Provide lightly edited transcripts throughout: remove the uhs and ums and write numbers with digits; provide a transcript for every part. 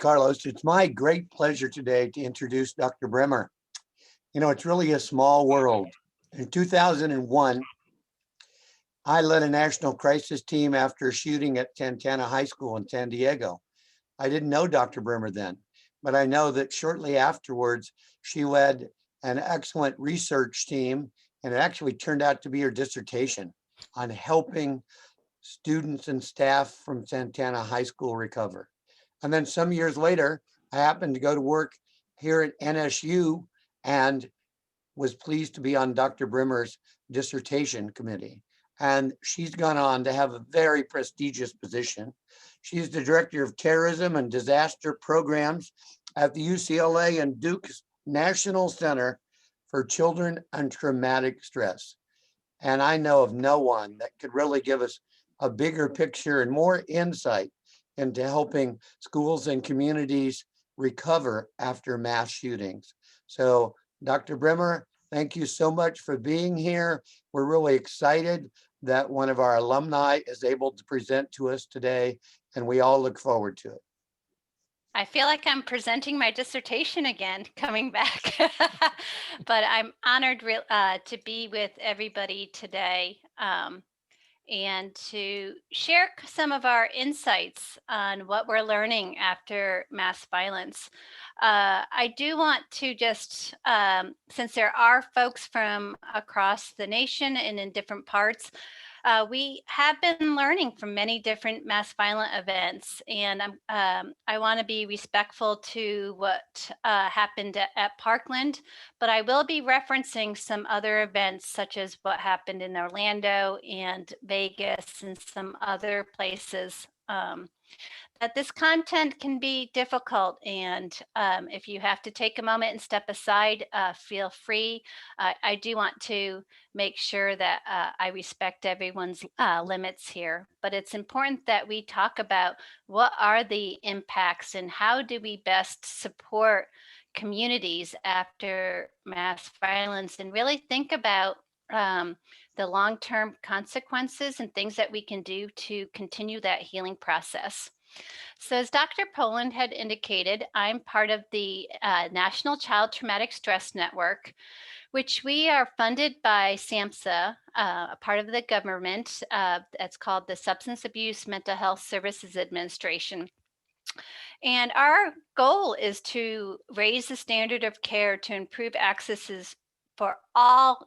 Carlos. It's my great pleasure today to introduce Dr. Bremer. It's really a small world. In 2001, I led a national crisis team after a shooting at Santana High School in San Diego. I didn't know Dr. Bremer then, but I know that shortly afterwards, she led an excellent research team, and it actually turned out to be her dissertation on helping students and staff from Santana High School recover. And then some years later, I happened to go to work here at NSU and was pleased to be on Dr. Bremer's dissertation committee. And she's gone on to have a very prestigious position. She's the director of terrorism and disaster programs at the UCLA and Duke's National Center for Children and Traumatic Stress. And I know of no one that could really give us a bigger picture and more insight into helping schools and communities recover after mass shootings. So, Dr. Bremer, thank you so much for being here. We're really excited that one of our alumni is able to present to us today, and we all look forward to it. I feel like I'm presenting my dissertation again, coming back, but I'm honored to be with everybody today and to share some of our insights on what we're learning after mass violence. I do want to just, since there are folks from across the nation and in different parts, we have been learning from many different mass violent events, and I want to be respectful to what happened at Parkland, but I will be referencing some other events such as what happened in Orlando and Vegas and some other places. That this content can be difficult, and if you have to take a moment and step aside, feel free. I do want to make sure that I respect everyone's limits here, but it's important that we talk about what are the impacts and how do we best support communities after mass violence, and really think about the long-term consequences and things that we can do to continue that healing process. So as Dr. Poland had indicated, I'm part of the National Child Traumatic Stress Network, which we are funded by SAMHSA, a part of the government that's called the Substance Abuse Mental Health Services Administration. And our goal is to raise the standard of care to improve accesses for all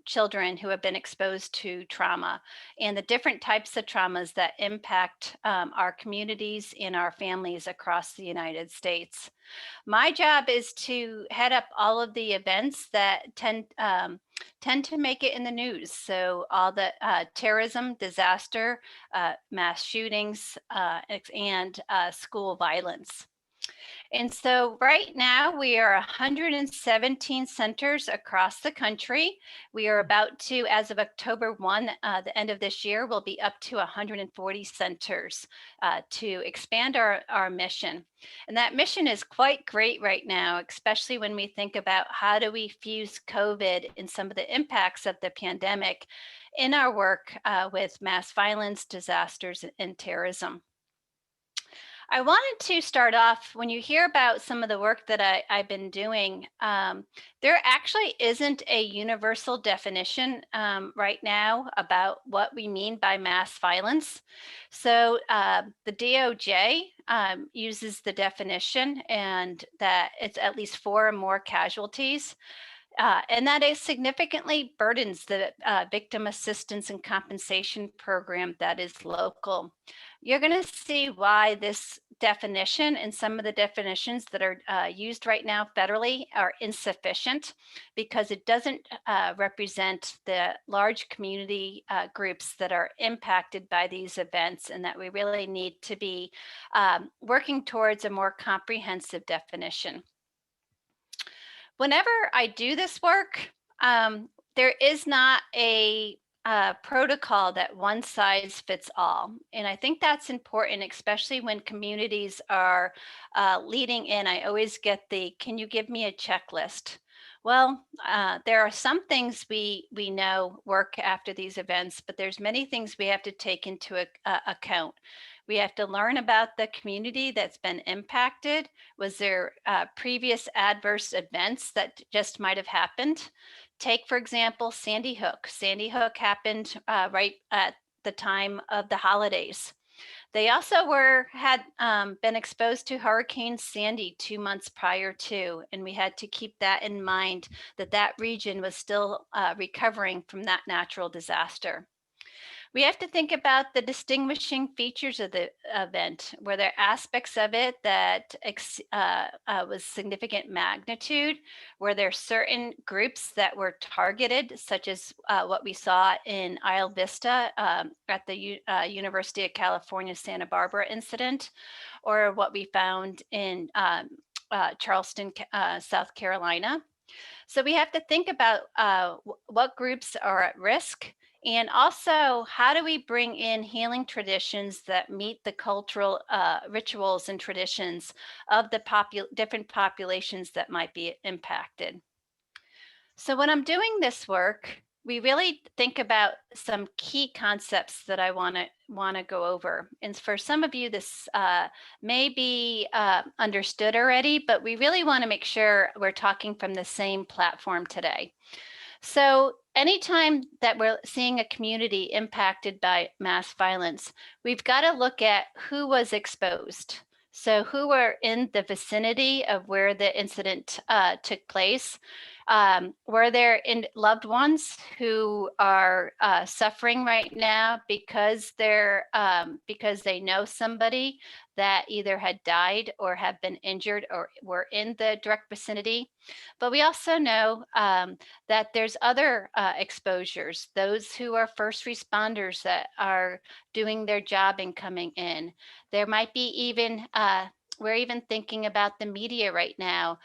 children who have been exposed to trauma and the different types of traumas that impact our communities and our families across the United States. My job is to head up all of the events that tend to make it in the news. So all the terrorism, disaster, mass shootings, and school violence. And so right now we are 117 centers across the country. We are about to, as of October 1, the end of this year, we'll be up to 140 centers to expand our mission. And that mission is quite great right now, especially when we think about how do we fuse COVID and some of the impacts of the pandemic in our work with mass violence, disasters, and terrorism. I wanted to start off, when you hear about some of the work that I've been doing, there actually isn't a universal definition right now about what we mean by mass violence. So the DOJ uses the definition, and that it's at least 4 or more casualties. And that it significantly burdens the victim assistance and compensation program that is local. You're going to see why this definition and some of the definitions that are used right now federally are insufficient, because it doesn't represent the large community groups that are impacted by these events, and that we really need to be working towards a more comprehensive definition. Whenever I do this work, there is not a protocol that one size fits all. And I think that's important, especially when communities are leading in. I always get the, can you give me a checklist? Well, there are some things we know work after these events, but there's many things we have to take into account. We have to learn about the community that's been impacted. Was there previous adverse events that just might have happened? Take, for example, Sandy Hook. Sandy Hook happened right at the time of the holidays. They also had been exposed to Hurricane Sandy 2 months prior to, and we had to keep that in mind, that that region was still recovering from that natural disaster. We have to think about the distinguishing features of the event. Were there aspects of it that was significant magnitude? Were there certain groups that were targeted, such as what we saw in Isle Vista at the University of California, Santa Barbara incident, or what we found in Charleston, South Carolina? So we have to think about what groups are at risk, and also how do we bring in healing traditions that meet the cultural rituals and traditions of the different populations that might be impacted. So when I'm doing this work, we really think about some key concepts that I want to go over. And for some of you, this may be understood already, but we really want to make sure we're talking from the same platform today. So anytime that we're seeing a community impacted by mass violence, we've got to look at who was exposed. So who were in the vicinity of where the incident took place? Were there loved ones who are suffering right now because because they know somebody that either had died or have been injured or were in the direct vicinity? But we also know that there's other exposures, those who are first responders that are doing their job and coming in. There might be even, we're even thinking about the media right now.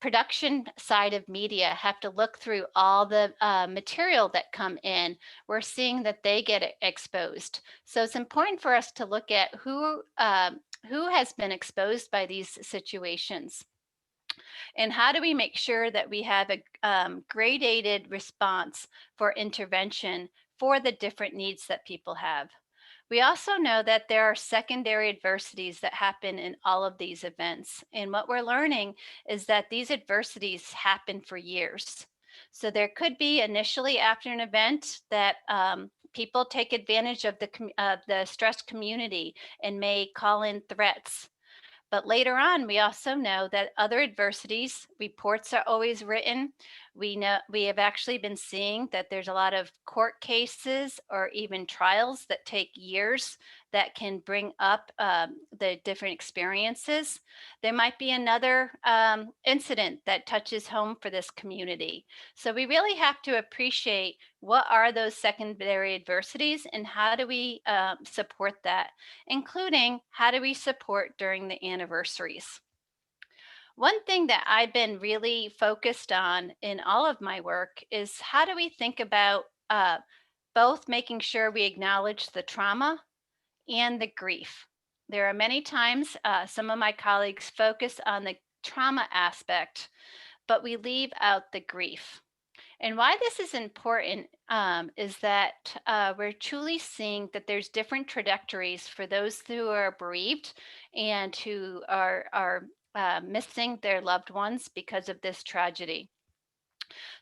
Production side of media have to look through all the material that come in. We're seeing that they get exposed. So it's important for us to look at who has been exposed by these situations. And how do we make sure that we have a gradated response for intervention for the different needs that people have? We also know that there are secondary adversities that happen in all of these events. And what we're learning is that these adversities happen for years. So there could be initially after an event that people take advantage of the stressed community and may call in threats. But later on, we also know that other adversities, reports are always written. We know we have actually been seeing that there's a lot of court cases or even trials that take years that can bring up the different experiences. There might be another incident that touches home for this community. So we really have to appreciate what are those secondary adversities and how do we support that, including how do we support during the anniversaries. One thing that I've been really focused on in all of my work is how do we think about both making sure we acknowledge the trauma and the grief. There are many times some of my colleagues focus on the trauma aspect, but we leave out the grief. And why this is important is that we're truly seeing that there's different trajectories for those who are bereaved and who are missing their loved ones because of this tragedy.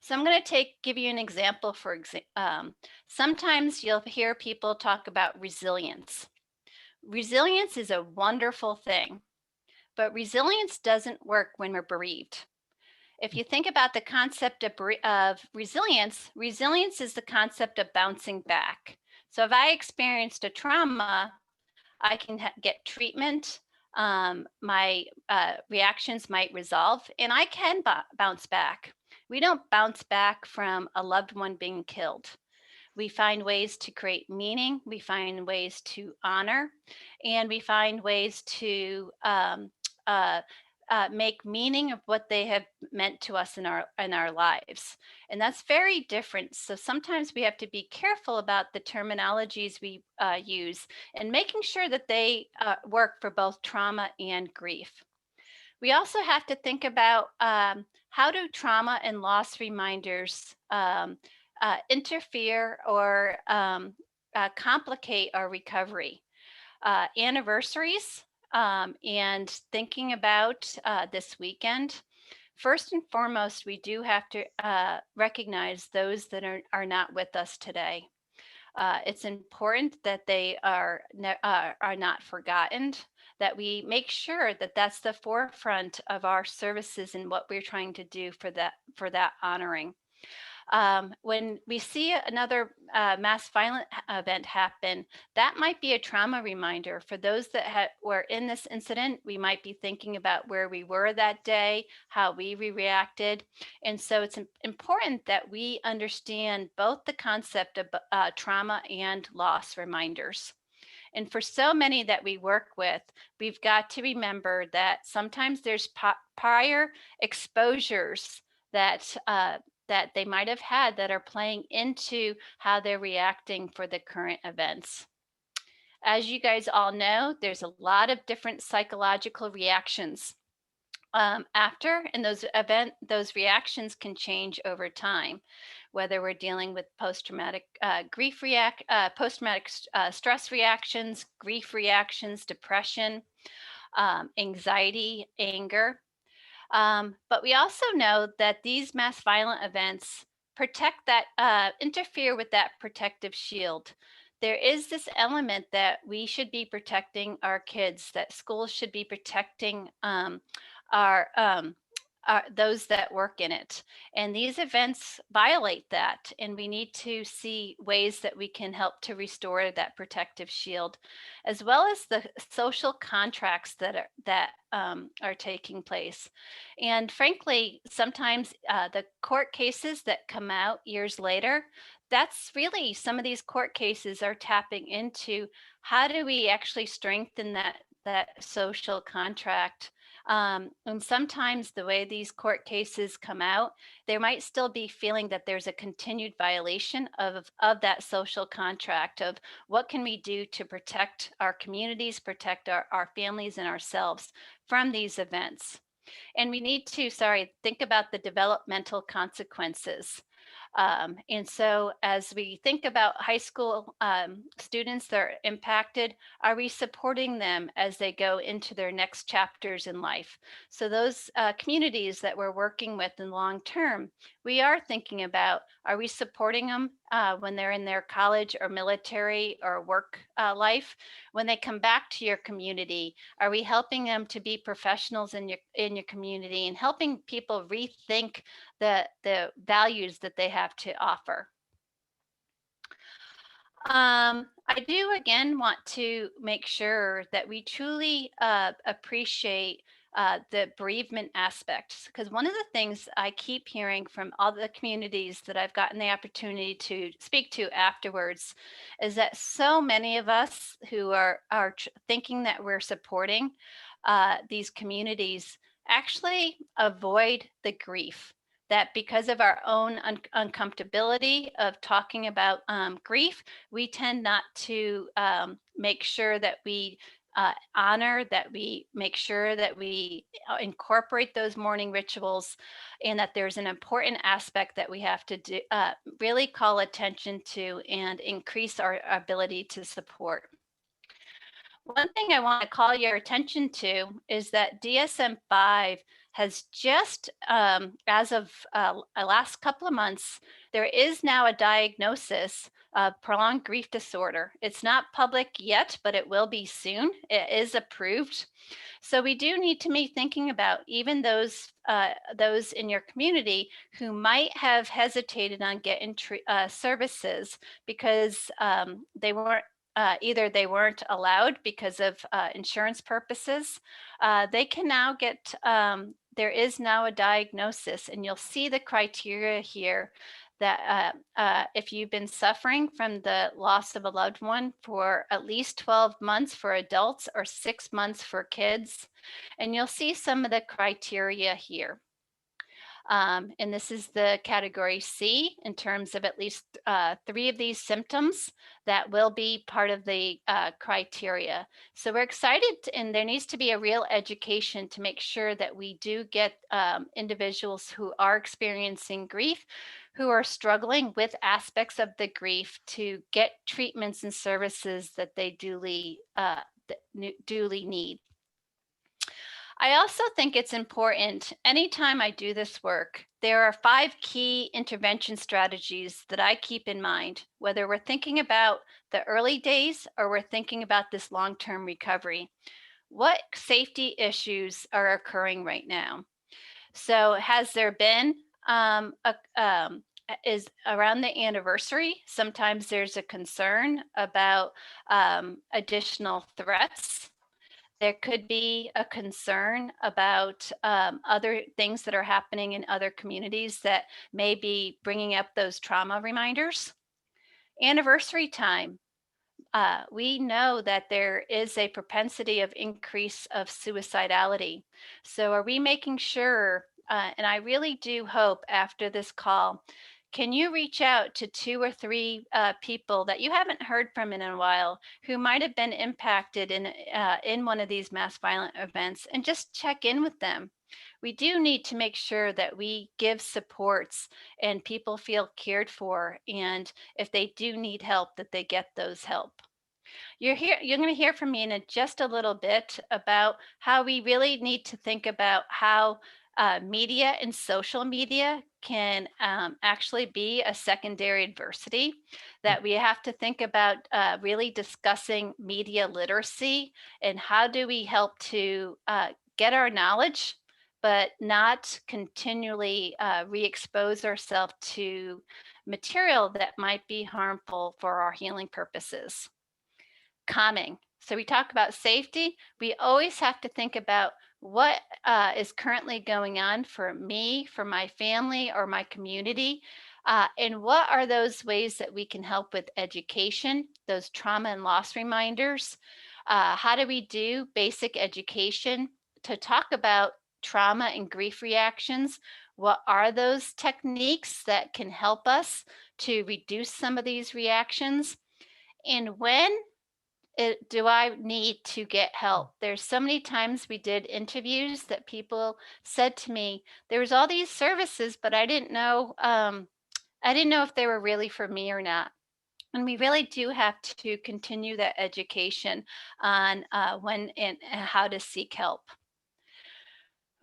So I'm going to give you an example. Sometimes you'll hear people talk about resilience. Resilience is a wonderful thing, but resilience doesn't work when we're bereaved. If you think about the concept of resilience, resilience is the concept of bouncing back. So if I experienced a trauma, I can get treatment, my reactions might resolve, and I can bounce back. We don't bounce back from a loved one being killed. We find ways to create meaning, we find ways to honor, and we find ways to uh, make meaning of what they have meant to us in our lives. And that's very different. So sometimes we have to be careful about the terminologies we use and making sure that they work for both trauma and grief. We also have to think about how do trauma and loss reminders interfere or complicate our recovery. anniversaries and thinking about this weekend. First and foremost, we do have to recognize those that are not with us today. It's important that they are not forgotten. That we make sure that that's the forefront of our services and what we're trying to do for that honoring. When we see another mass violent event happen, that might be a trauma reminder for those that were in this incident. We might be thinking about where we were that day, how we reacted. And so it's important that we understand both the concept of trauma and loss reminders. And for so many that we work with, we've got to remember that sometimes there's prior exposures that that they might have had that are playing into how they're reacting for the current events. As you guys all know, there's a lot of different psychological reactions after, and those reactions can change over time, whether we're dealing with post-traumatic stress reactions, grief reactions, depression, anxiety, anger. But we also know that these mass violent events interfere with that protective shield. There is this element that we should be protecting our kids, that schools should be protecting our those that work in it. And these events violate that. And we need to see ways that we can help to restore that protective shield, as well as the social contracts that are taking place. And frankly, sometimes the court cases that come out years later, that's really some of these court cases are tapping into how do we actually strengthen that social contract. And sometimes the way these court cases come out, there might still be feeling that there's a continued violation of that social contract of what can we do to protect our communities, protect our families and ourselves from these events. And we need to, think about the developmental consequences. And so, as we think about high school students that are impacted, are we supporting them as they go into their next chapters in life? So, those communities that we're working with in long term, we are thinking about, are we supporting them when they're in their college or military or work life? When they come back to your community, are we helping them to be professionals in your community and helping people rethink the values that they have to offer? I do again want to make sure that we truly appreciate the bereavement aspects, because one of the things I keep hearing from all the communities that I've gotten the opportunity to speak to afterwards is that so many of us who are thinking that we're supporting these communities actually avoid the grief, that because of our own uncomfortability of talking about grief, we tend not to make sure that we honor, that we make sure that we incorporate those mourning rituals, and that there's an important aspect that we have to really call attention to and increase our ability to support. One thing I want to call your attention to is that DSM-5 has just, as of last couple of months, there is now a diagnosis of prolonged grief disorder. It's not public yet, but it will be soon. It is approved. So we do need to be thinking about even those in your community who might have hesitated on getting services because they weren't either they weren't allowed because of insurance purposes. They can now get, there is now a diagnosis, and you'll see the criteria here that if you've been suffering from the loss of a loved one for at least 12 months for adults or 6 months for kids, and you'll see some of the criteria here. And this is the category C in terms of at least 3 of these symptoms that will be part of the criteria. So we're excited, and there needs to be a real education to make sure that we do get individuals who are experiencing grief, who are struggling with aspects of the grief, to get treatments and services that they duly duly need. I also think it's important, anytime I do this work, there are 5 key intervention strategies that I keep in mind, whether we're thinking about the early days or we're thinking about this long-term recovery. What safety issues are occurring right now? So has there been is around the anniversary, sometimes there's a concern about additional threats. There could be a concern about other things that are happening in other communities that may be bringing up those trauma reminders. Anniversary time. We know that there is a propensity of increase of suicidality. So are we making sure, and I really do hope after this call, can you reach out to 2 or 3 people that you haven't heard from in a while who might have been impacted in one of these mass violent events, and just check in with them? We do need to make sure that we give supports and people feel cared for, and if they do need help, that they get those help. You're going to hear from me in just a little bit about how we really need to think about how media and social media can actually be a secondary adversity, that we have to think about really discussing media literacy and how do we help to get our knowledge, but not continually re-expose ourselves to material that might be harmful for our healing purposes. Calming. So we talk about safety. We always have to think about what is currently going on for me, for my family, or my community. And what are those ways that we can help with education, those trauma and loss reminders? How do we do basic education to talk about trauma and grief reactions? What are those techniques that can help us to reduce some of these reactions? And when do I need to get help? There's so many times we did interviews that people said to me, "There was all these services, but I didn't know if they were really for me or not." And we really do have to continue that education on when and how to seek help.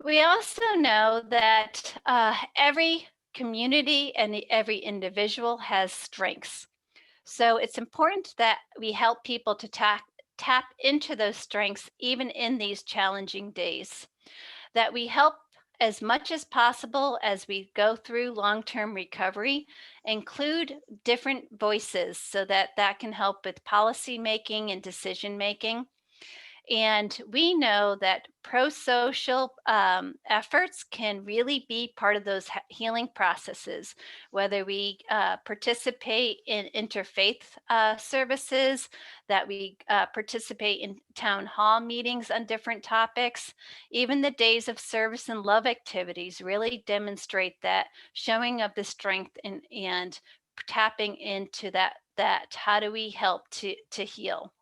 We also know that every community and every individual has strengths. So it's important that we help people to tap into those strengths even in these challenging days, that we help as much as possible as we go through long-term recovery, include different voices so that that can help with policy making and decision making. And we know that pro-social efforts can really be part of those healing processes, whether we participate in interfaith services, that we participate in town hall meetings on different topics. Even the days of service and love activities really demonstrate that showing of the strength and tapping into that how do we help to heal.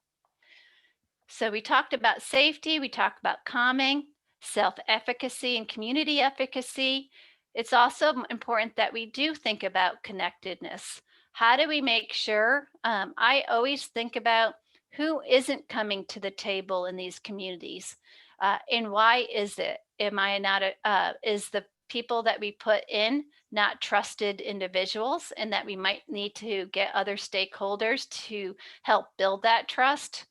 So we talked about safety, we talked about calming, self-efficacy, and community efficacy. It's also important that we do think about connectedness. How do we make sure? I always think about who isn't coming to the table in these communities, and why is it? Am I not? Is the people that we put in not trusted individuals, and that we might need to get other stakeholders to help build that trust?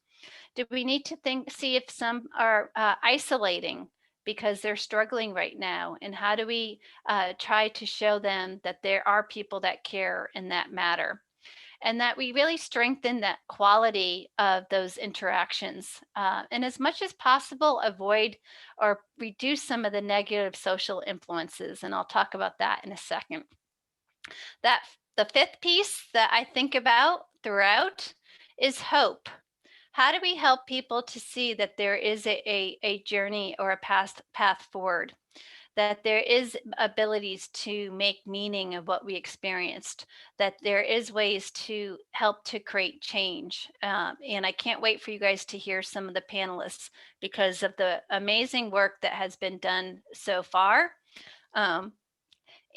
Do we need to see if some are isolating because they're struggling right now? And how do we try to show them that there are people that care and that matter? And that we really strengthen that quality of those interactions. And as much as possible, avoid or reduce some of the negative social influences. And I'll talk about that in a second. That the fifth piece that I think about throughout is hope. How do we help people to see that there is a journey or a path forward? That there is abilities to make meaning of what we experienced, that there is ways to help to create change. And I can't wait for you guys to hear some of the panelists because of the amazing work that has been done so far. And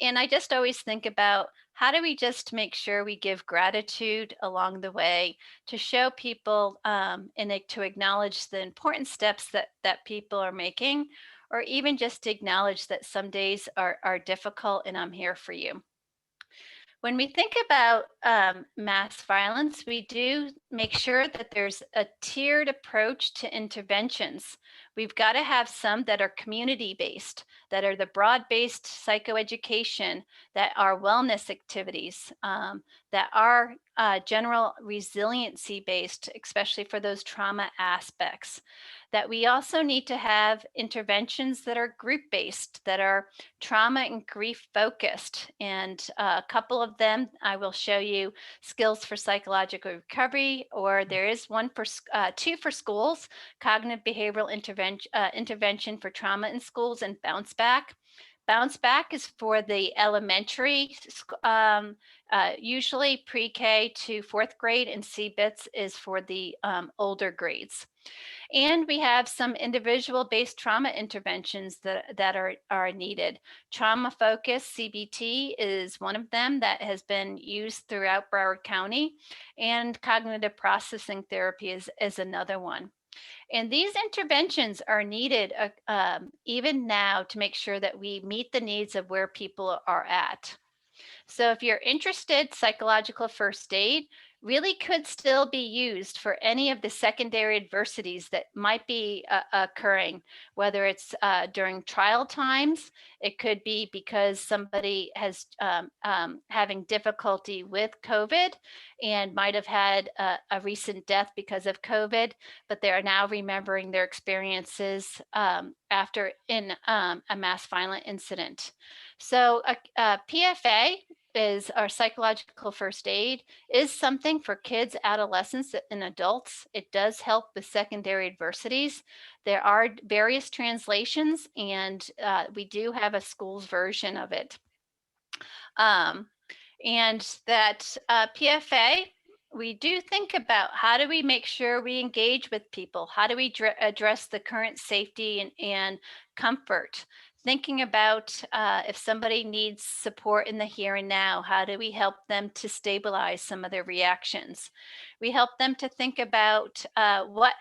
I just always think about how do we just make sure we give gratitude along the way to show people to acknowledge the important steps that people are making, or even just to acknowledge that some days are difficult and I'm here for you. When we think about mass violence, we do make sure that there's a tiered approach to interventions. We've got to have some that are community based, that are the broad based psychoeducation, that are wellness activities, that are general resiliency based, especially for those trauma aspects. That we also need to have interventions that are group based, that are trauma and grief focused. And a couple of them I will show you: skills for psychological recovery, or there is one for two for schools: cognitive behavioral intervention for trauma in schools, and bounce back. Bounce back is for the elementary, usually pre-K to fourth grade, and CBITS is for the older grades. And we have some individual based trauma interventions that are needed. Trauma focused CBT is one of them that has been used throughout Broward County, and cognitive processing therapy is another one. And these interventions are needed even now to make sure that we meet the needs of where people are at. So if you're interested, psychological first aid really could still be used for any of the secondary adversities that might be occurring, whether it's during trial times. It could be because somebody has having difficulty with COVID and might have had a recent death because of COVID, but they are now remembering their experiences after in a mass violent incident. So a PFA is our psychological first aid, is something for kids, adolescents, and adults. It does help with secondary adversities. There are various translations, and we do have a school's version of it. And that PFA, we do think about how do we make sure we engage with people? How do we address the current safety and comfort? Thinking about if somebody needs support in the here and now, how do we help them to stabilize some of their reactions? We help them to think about what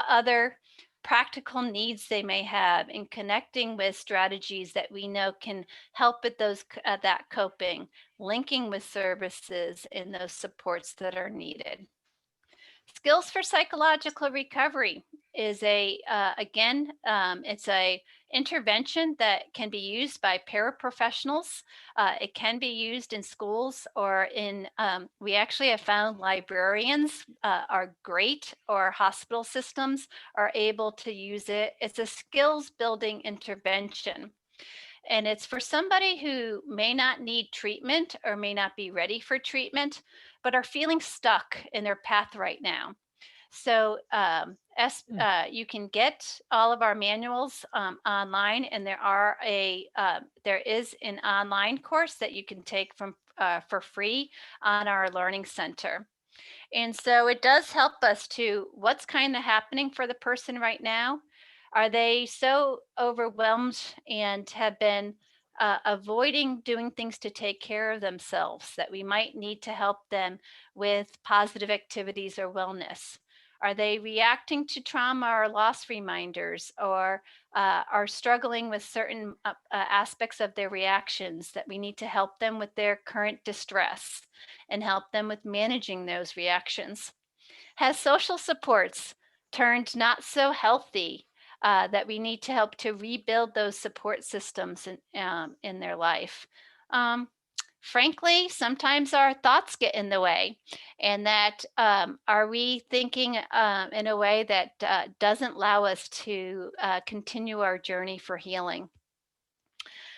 other practical needs they may have, in connecting with strategies that we know can help with that coping, linking with services and those supports that are needed. Skills for psychological recovery is it's a intervention that can be used by paraprofessionals. It can be used in schools or we actually have found librarians are great, or hospital systems are able to use it. It's a skills building intervention. And it's for somebody who may not need treatment or may not be ready for treatment, but are feeling stuck in their path right now. So you can get all of our manuals online, and there is an online course that you can take for free on our learning center. And so it does help us to what's kind of happening for the person right now. Are they so overwhelmed and have been avoiding doing things to take care of themselves that we might need to help them with positive activities or wellness? Are they reacting to trauma or loss reminders, or are struggling with certain aspects of their reactions that we need to help them with their current distress and help them with managing those reactions? Has social supports turned not so healthy that we need to help to rebuild those support systems in their life? Um, Frankly, sometimes our thoughts get in the way, and that are we thinking in a way that doesn't allow us to continue our journey for healing?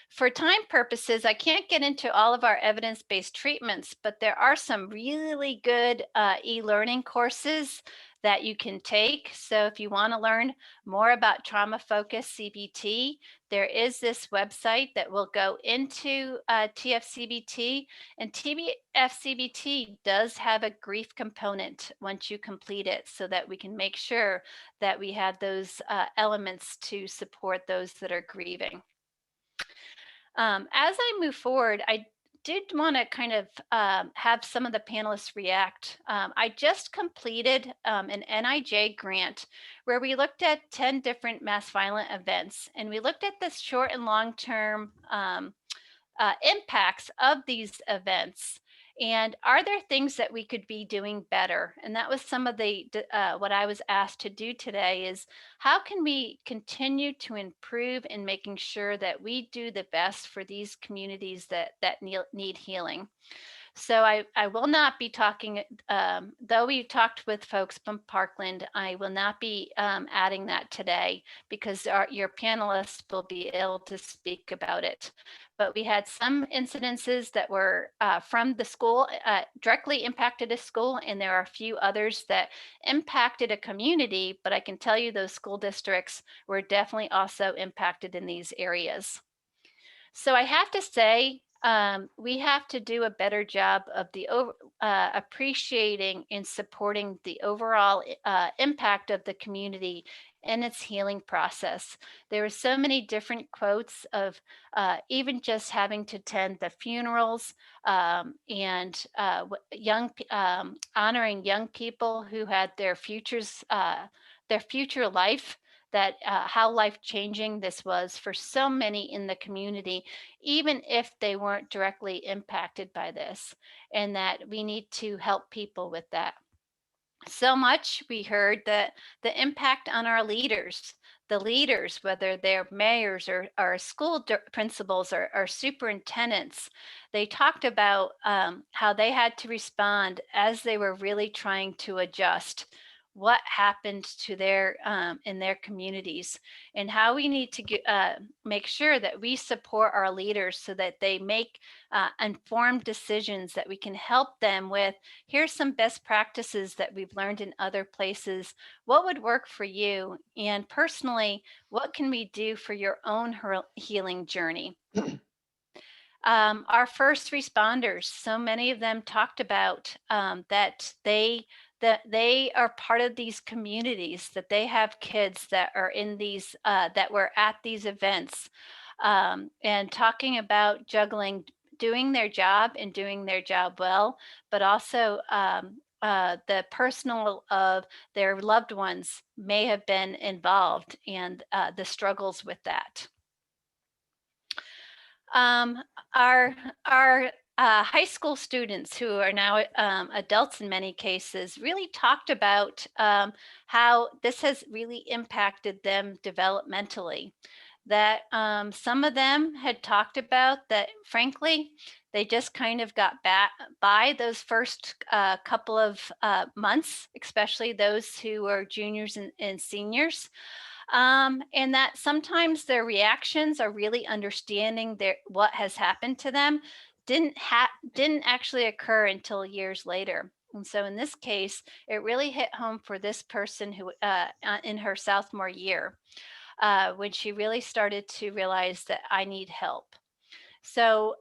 For time purposes, I can't get into all of our evidence based treatments, but there are some really good e learning courses that you can take. So, if you want to learn more about trauma focused CBT, there is this website that will go into TFCBT. And TFCBT does have a grief component once you complete it, so that we can make sure that we have those elements to support those that are grieving. As I move forward, I did want to kind of have some of the panelists react. I just completed an NIJ grant where we looked at 10 different mass violent events, and we looked at the short and long term impacts of these events. And are there things that we could be doing better? And that was some of the what I was asked to do today is how can we continue to improve in making sure that we do the best for these communities that need healing. So I will not be talking, though we talked with folks from Parkland, I will not be adding that today because your panelists will be able to speak about it. But we had some incidences that were from the school, directly impacted a school, and there are a few others that impacted a community, but I can tell you those school districts were definitely also impacted in these areas. So I have to say, we have to do a better job of appreciating and supporting the overall impact of the community in its healing process. There are so many different quotes of even just having to attend the funerals and honoring young people who had their their future life, that how life changing this was for so many in the community, even if they weren't directly impacted by this, and that we need to help people with that. So much we heard that the impact on our leaders, the leaders, whether they're mayors or school principals or superintendents, they talked about how they had to respond as they were really trying to adjust what happened to their in their communities, and how we need to make sure that we support our leaders so that they make informed decisions that we can help them with. Here's some best practices that we've learned in other places. What would work for you? And personally, what can we do for your own healing journey? Our first responders, so many of them talked about that they are part of these communities, that they have kids that are in these that were at these events, and talking about juggling doing their job and doing their job well, but also the personal of their loved ones may have been involved, and the struggles with that. Um, our high school students, who are now adults in many cases, really talked about how this has really impacted them developmentally. That some of them had talked about that, frankly, they just kind of got by those first couple of months, especially those who are juniors and seniors, and that sometimes their reactions are really understanding what has happened to them didn't actually occur until years later. And so in this case, it really hit home for this person who in her sophomore year, when she really started to realize that I need help. So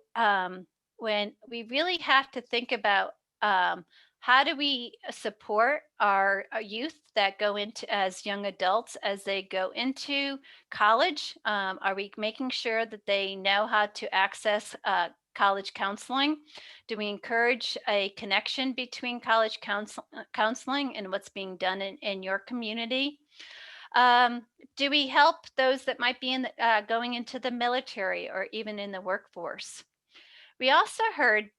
when we really have to think about how do we support our youth that go into as young adults as they go into college? Are we making sure that they know how to access college counseling? Do we encourage a connection between college counseling and what's being done in your community? Um, do we help those that might be going into the military or even in the workforce? We also heard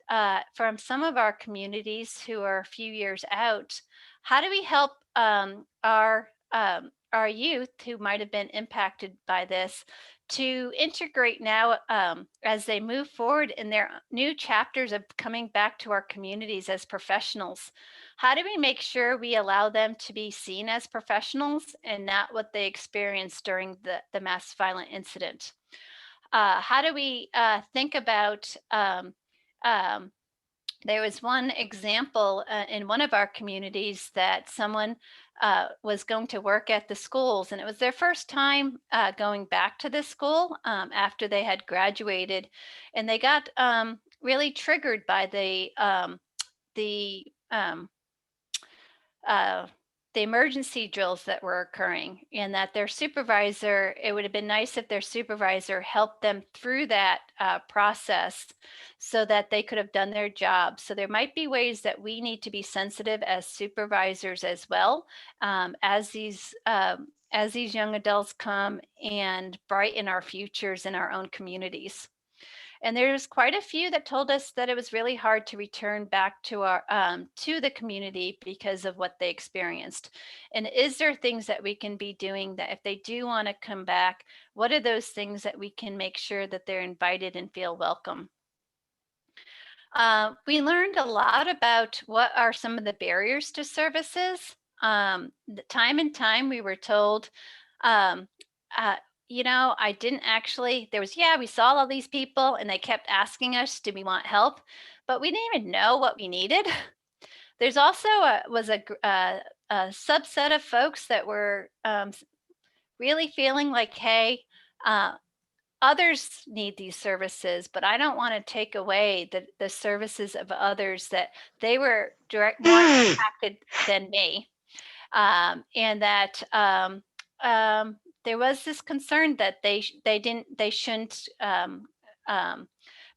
from some of our communities who are a few years out, how do we help our youth who might have been impacted by this to integrate now as they move forward in their new chapters of coming back to our communities as professionals? How do we make sure we allow them to be seen as professionals and not what they experienced during the mass violent incident? How do we think about um, there was one example in one of our communities that someone was going to work at the schools, and it was their first time going back to the school after they had graduated, and they got really triggered by the uh, the emergency drills that were occurring, and that their supervisor, it would have been nice if their supervisor helped them through that process so that they could have done their job. So there might be ways that we need to be sensitive as supervisors as well, as these young adults come and brighten our futures in our own communities. And there's quite a few that told us that it was really hard to return back to our to the community because of what they experienced. And is there things that we can be doing that if they do want to come back, what are those things that we can make sure that they're invited and feel welcome? We learned a lot about what are some of the barriers to services. Time and time we were told, um, uh, I didn't actually, there was, yeah, we saw all these people and they kept asking us, do we want help? But we didn't even know what we needed. There's also a subset of folks that were really feeling like, hey, uh, others need these services, but I don't want to take away the services of others that they were more impacted than me. And that there was this concern that they shouldn't, um,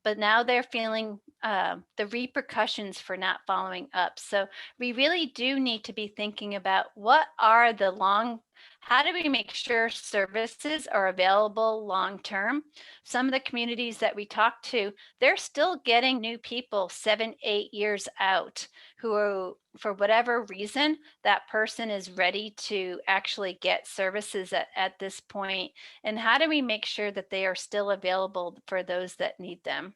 but now they're feeling the repercussions for not following up. So we really do need to be thinking about how do we make sure services are available long term? Some of the communities that we talk to, they're still getting new people 7, 8 years out who are, for whatever reason, that person is ready to actually get services at this point. And how do we make sure that they are still available for those that need them?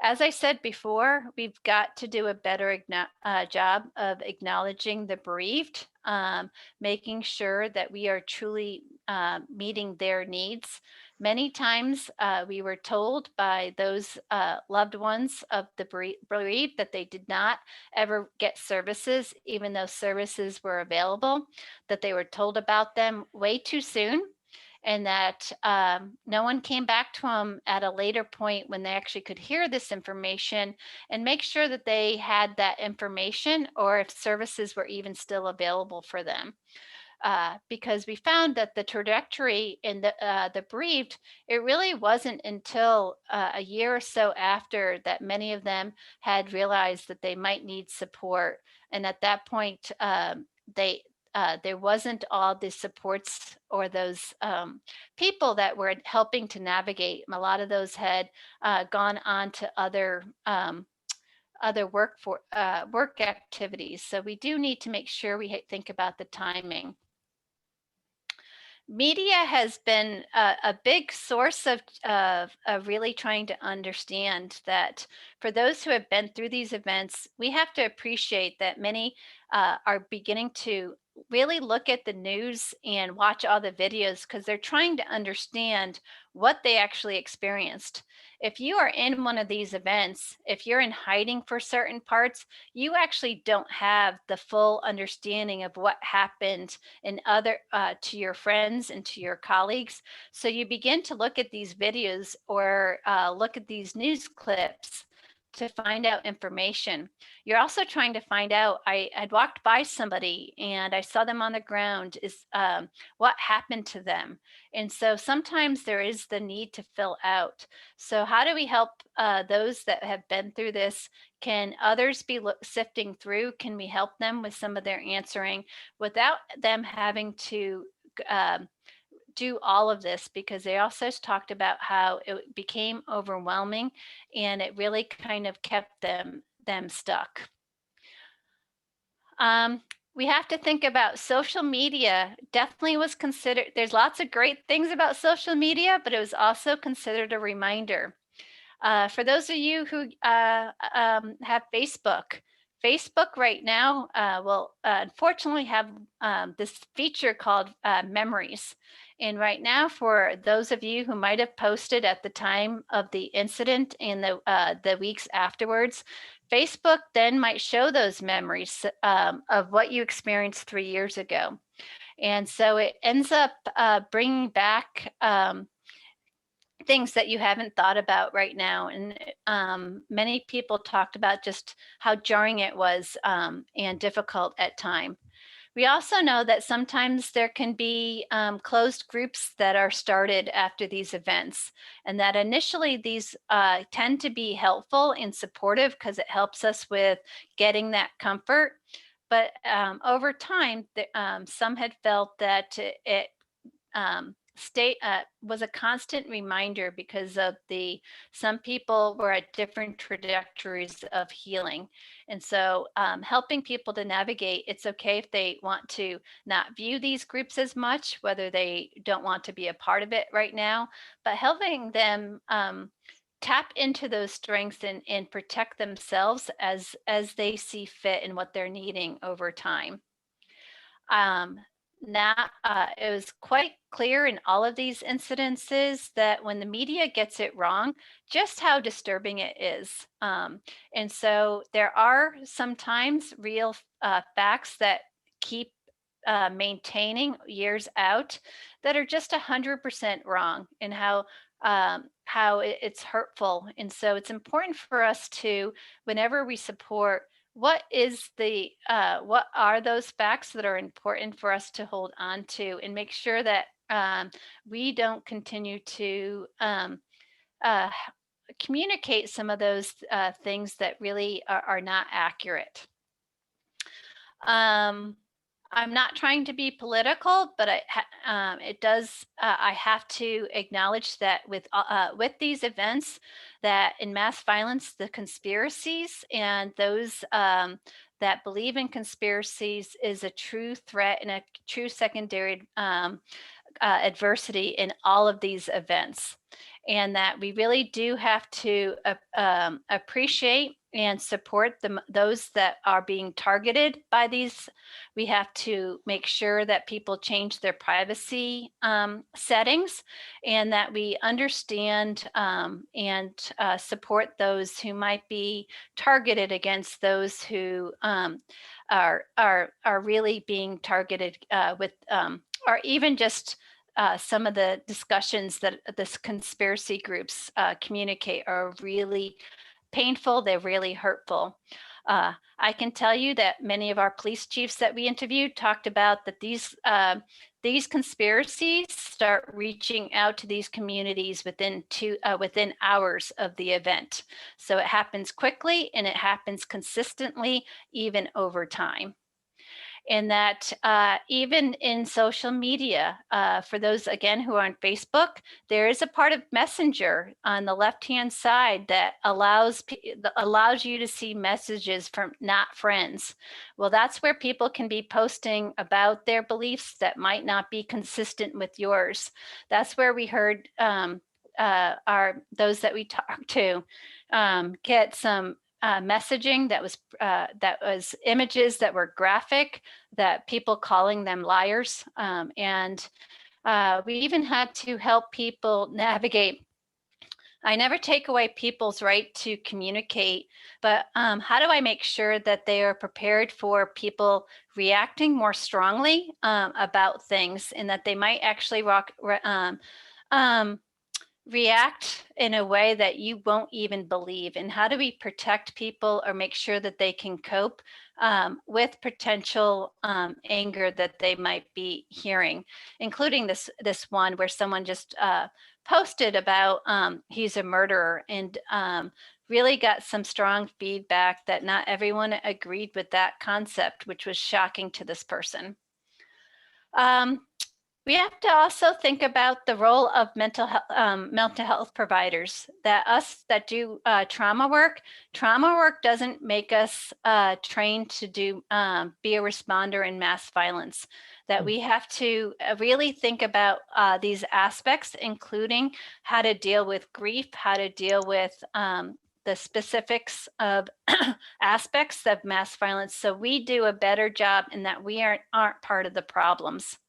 As I said before, we've got to do a better job of acknowledging the bereaved, making sure that we are truly meeting their needs. Many times we were told by those loved ones of the bereaved that they did not ever get services, even though services were available, that they were told about them way too soon, and that no one came back to them at a later point when they actually could hear this information and make sure that they had that information or if services were even still available for them. Because we found that the trajectory in the bereaved, it really wasn't until a year or so after that many of them had realized that they might need support. And at that point, they there wasn't all the supports or those people that were helping to navigate. A lot of those had gone on to other work activities. So we do need to make sure we think about the timing. Media has been a big source of really trying to understand that for those who have been through these events, we have to appreciate that many are beginning to really look at the news and watch all the videos because they're trying to understand what they actually experienced. If you are in one of these events, if you're in hiding for certain parts, you actually don't have the full understanding of what happened and other to your friends and to your colleagues. So you begin to look at these videos or look at these news clips to find out information. You're also trying to find out. I'd walked by somebody and I saw them on the ground. Is what happened to them? And so sometimes there is the need to fill out. So how do we help those that have been through this? Can others be sifting through? Can we help them with some of their answering without them having to do all of this? Because they also talked about how it became overwhelming and it really kind of kept them stuck. We have to think about social media. Definitely was considered, there's lots of great things about social media, but it was also considered a reminder. For those of you who have Facebook, Facebook right now will unfortunately have this feature called memories. And right now, for those of you who might have posted at the time of the incident and the weeks afterwards, Facebook then might show those memories of what you experienced 3 years ago. And so it ends up bringing back things that you haven't thought about right now. And many people talked about just how jarring it was and difficult at time. We also know that sometimes there can be closed groups that are started after these events, and that initially these tend to be helpful and supportive because it helps us with getting that comfort. But over time, some had felt that it state was a constant reminder because of the some people were at different trajectories of healing, and so helping people to navigate, it's okay if they want to not view these groups as much, whether they don't want to be a part of it right now, but helping them tap into those strengths and protect themselves as they see fit and what they're needing over time. Um, Now, it was quite clear in all of these incidences that when the media gets it wrong, just how disturbing it is. And so there are sometimes real facts that keep maintaining years out that are just 100% wrong, and how it's hurtful. And so it's important for us to, whenever we support, what are those facts that are important for us to hold on to and make sure that we don't continue to uh, communicate some of those things that really are not accurate. um, I'm not trying to be political, but it does. I have to acknowledge that with these events, that in mass violence, the conspiracies and those that believe in conspiracies is a true threat and a true secondary adversity in all of these events, and that we really do have to appreciate and support those that are being targeted by these. We have to make sure that people change their privacy settings, and that we understand and support those who might be targeted against those who are really being targeted with or even just some of the discussions that this conspiracy groups communicate are really painful. They're really hurtful. I can tell you that many of our police chiefs that we interviewed talked about that these conspiracies start reaching out to these communities within hours of the event. So it happens quickly and it happens consistently, even over time. And that even in social media, for those again who are on Facebook, there is a part of Messenger on the left-hand side that allows you to see messages from not friends. Well, that's where people can be posting about their beliefs that might not be consistent with yours. That's where we heard those that we talked to get some messaging that was images that were graphic, that people calling them liars, and we even had to help people navigate. I never take away people's right to communicate, but how do I make sure that they are prepared for people reacting more strongly about things, and that they might actually um, react in a way that you won't even believe? And how do we protect people or make sure that they can cope with potential anger that they might be hearing, including this one where someone just posted about he's a murderer, and really got some strong feedback that not everyone agreed with that concept, which was shocking to this person. We have to also think about the role of mental health providers. That us that do trauma work doesn't make us trained to be a responder in mass violence. That we have to really think about these aspects, including how to deal with grief, how to deal with the specifics of aspects of mass violence, so we do a better job and that we aren't part of the problems.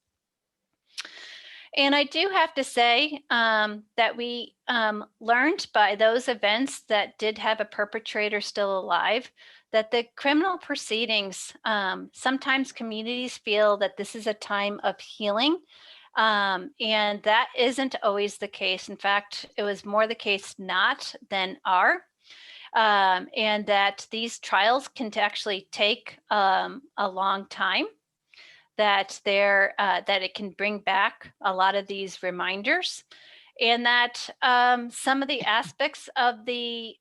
And I do have to say that we learned by those events that did have a perpetrator still alive, that the criminal proceedings, sometimes communities feel that this is a time of healing. And that isn't always the case. In fact, it was more the case not than are. And that these trials can actually take a long time. that that it can bring back a lot of these reminders, and that some of the aspects of the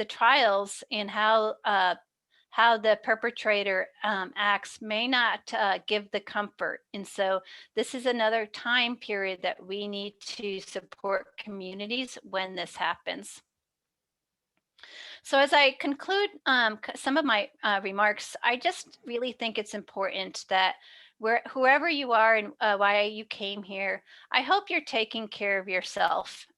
trials and how the perpetrator acts may not give the comfort. And so this is another time period that we need to support communities when this happens. So as I conclude some of my remarks, I just really think it's important that whoever you are and why you came here, I hope you're taking care of yourself.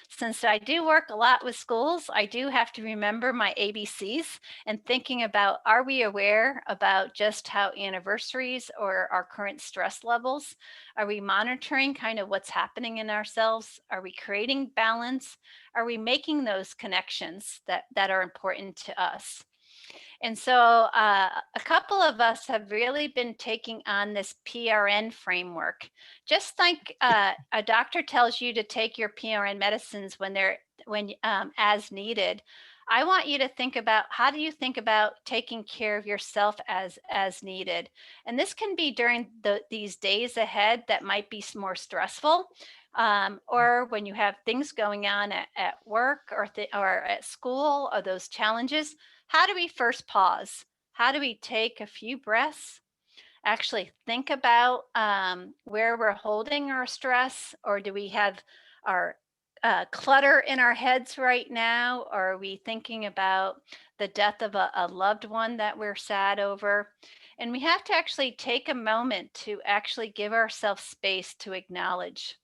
Since I do work a lot with schools, I do have to remember my ABCs and thinking about, are we aware about just how anniversaries or our current stress levels? Are we monitoring kind of what's happening in ourselves? Are we creating balance? Are we making those connections that are important to us? And so a couple of us have really been taking on this PRN framework. Just like a doctor tells you to take your PRN medicines when as needed, I want you to think about, how do you think about taking care of yourself as needed? And this can be during these days ahead that might be more stressful, or when you have things going on at work or at school, or those challenges. How do we first pause? How do we take a few breaths, actually think about where we're holding our stress, or do we have our clutter in our heads right now? Or are we thinking about the death of a loved one that we're sad over? And we have to actually take a moment to actually give ourselves space to acknowledge.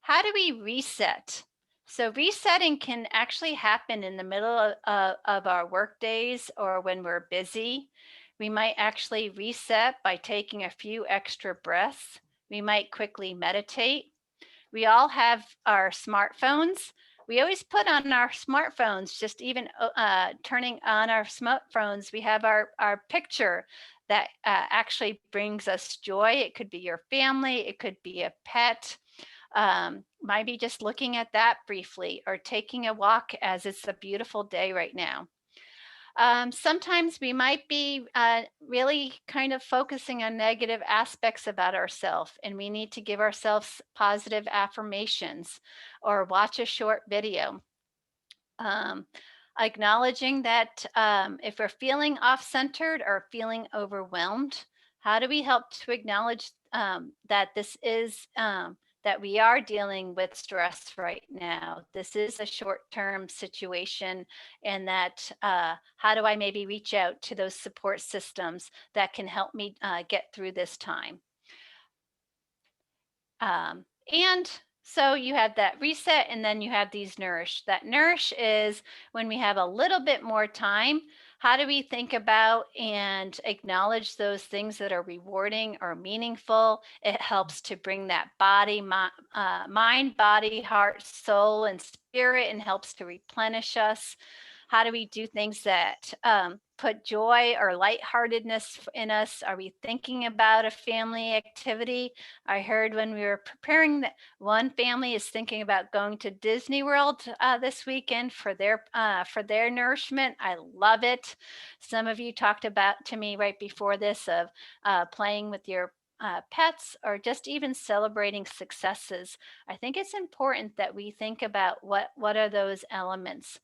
How do we reset? So resetting can actually happen in the middle of our work days or when we're busy. We might actually reset by taking a few extra breaths. We might quickly meditate. We all have our smartphones. We always put on our smartphones, just even turning on our smartphones, we have our picture that actually brings us joy. It could be your family, it could be a pet. Maybe just looking at that briefly, or taking a walk as it's a beautiful day right now. Sometimes we might be really kind of focusing on negative aspects about ourselves, and we need to give ourselves positive affirmations or watch a short video. Um, Acknowledging that if we're feeling off centered or feeling overwhelmed, how do we help to acknowledge that this is that we are dealing with stress right now? This is a short term situation, and that how do I maybe reach out to those support systems that can help me get through this time? And so you have that reset, and then you have these nourish. That nourish is when we have a little bit more time. How do we think about and acknowledge those things that are rewarding or meaningful? It helps to bring that mind, body, heart, soul, and spirit, and helps to replenish us. How do we do things that put joy or lightheartedness in us? Are we thinking about a family activity? I heard when we were preparing that one family is thinking about going to Disney World this weekend for their nourishment. I love it. Some of you talked about to me right before this of playing with your pets, or just even celebrating successes. I think it's important that we think about what are those elements.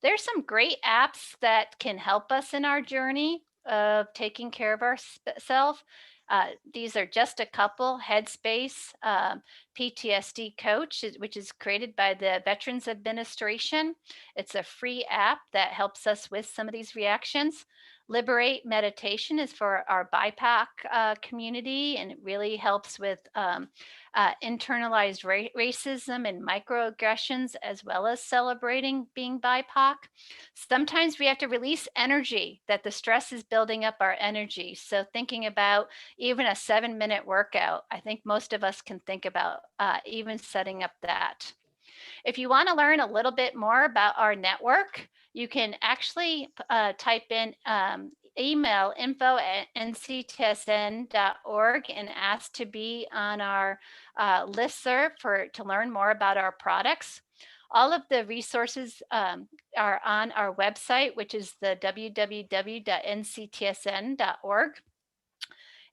There's some great apps that can help us in our journey of taking care of ourselves. These are just a couple: Headspace, PTSD Coach, which is created by the Veterans Administration. It's a free app that helps us with some of these reactions. Liberate Meditation is for our BIPOC community, and it really helps with internalized racism and microaggressions, as well as celebrating being BIPOC. Sometimes we have to release energy, that the stress is building up our energy. So thinking about even a 7-minute workout, I think most of us can think about even setting up that. If you want to learn a little bit more about our network, you can actually type in email info@nctsn.org and ask to be on our listserv to learn more about our products. All of the resources are on our website, which is the www.nctsn.org.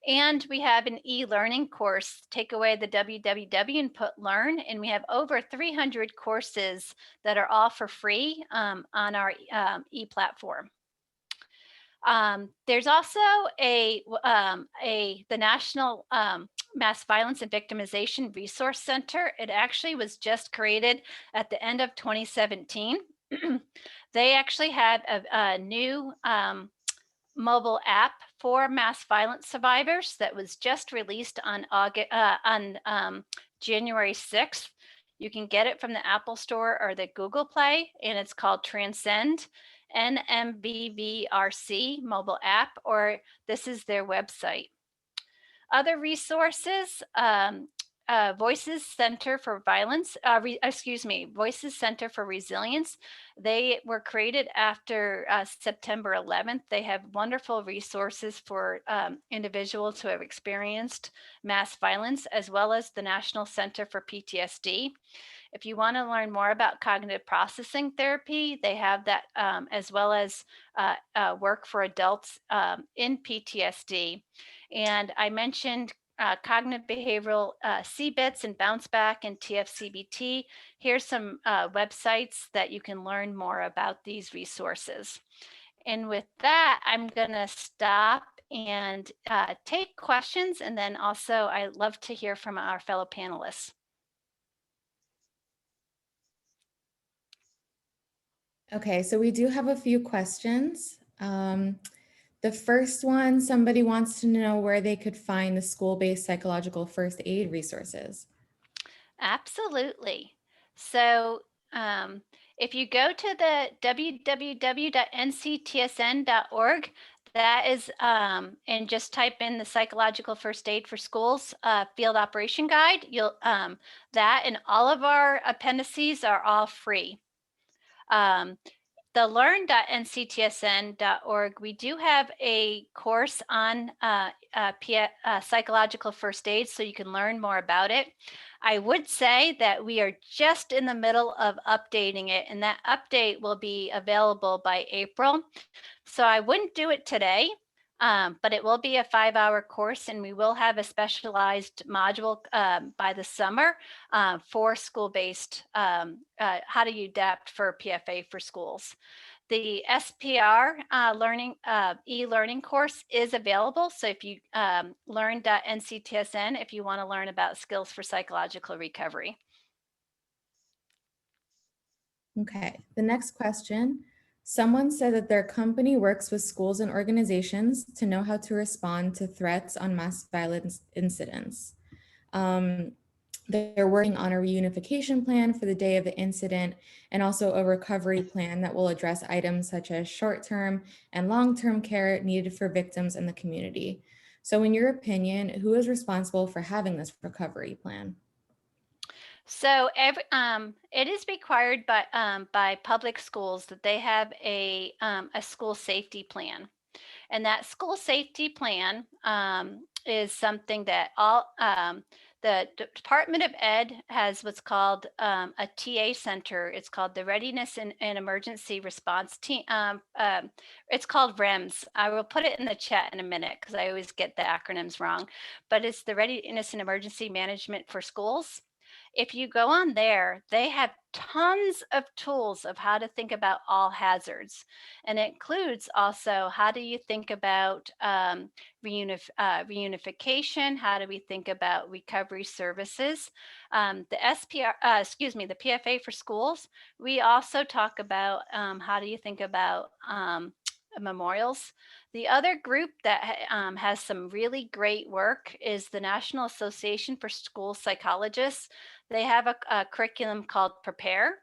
And we have an e-learning course, take away the www and put learn. And we have over 300 courses that are all for free on our e-platform. There's also the National Mass Violence and Victimization Resource Center. It actually was just created at the end of 2017. They actually have a new mobile app for mass violence survivors that was just released on January 6th. You can get it from the Apple Store or the Google Play, and it's called Transcend, NMVVRC mobile app, or this is their website. Other resources, Voices Center for Violence, Voices Center for Resilience. They were created after September 11th. They have wonderful resources for individuals who have experienced mass violence, as well as the National Center for PTSD. If you want to learn more about cognitive processing therapy, they have that, as well as work for adults in PTSD. And I mentioned cognitive behavioral CBITS and Bounce Back and TFCBT. Here's some websites that you can learn more about these resources. And with that, I'm going to stop and take questions. And then also, I love to hear from our fellow panelists. Okay, so we do have a few questions. The first one, somebody wants to know where they could find the school-based psychological first aid resources. Absolutely. So if you go to the www.nctsn.org, that is, and just type in the psychological first aid for schools field operation guide, you'll that and all of our appendices are all free. The learn.nctsn.org, we do have a course on psychological first aid, so you can learn more about it. I would say that we are just in the middle of updating it, and that update will be available by April. So I wouldn't do it today, but it will be a 5-hour course, and we will have a specialized module by the summer for school-based, how do you adapt for PFA for schools. The SPR e-learning course is available. So if you learn.nctsn, if you want to learn about skills for psychological recovery. Okay, the next question. Someone said that their company works with schools and organizations to know how to respond to threats on mass violence incidents. They're working on a reunification plan for the day of the incident and also a recovery plan that will address items such as short-term and long-term care needed for victims in the community. So in your opinion, who is responsible for having this recovery plan? So it is required by public schools that they have a school safety plan. And that school safety plan is something that the Department of Ed has what's called a TA center. It's called the Readiness and Emergency Response Team. It's called REMS. I will put it in the chat in a minute because I always get the acronyms wrong. But it's the Readiness and Emergency Management for Schools. If you go on there, they have tons of tools of how to think about all hazards. And it includes also how do you think about reunification? How do we think about recovery services? The the PFA for schools, we also talk about how do you think about memorials. The other group that has some really great work is the National Association for School Psychologists. They have a curriculum called Prepare.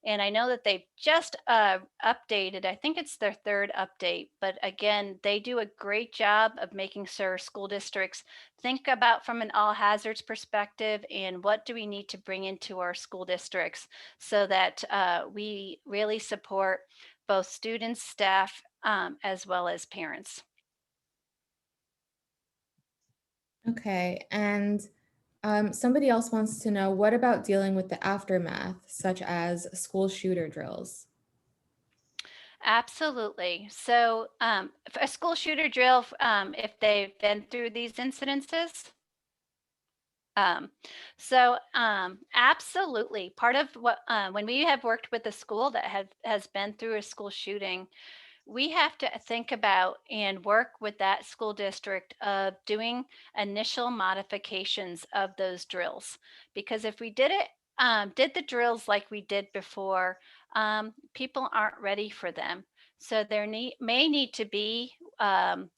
And I know that they've just updated, I think it's their third update, but again, they do a great job of making sure school districts think about from an all hazards perspective and what do we need to bring into our school districts so that we really support both students, staff, as well as parents. Okay, and somebody else wants to know, what about dealing with the aftermath, such as school shooter drills? Absolutely. So, a school shooter drill, if they've been through these incidences. Absolutely. Part of what, when we have worked with a school that has been through a school shooting, we have to think about and work with that school district of doing initial modifications of those drills. Because if we did the drills like we did before, people aren't ready for them. So may need to be um,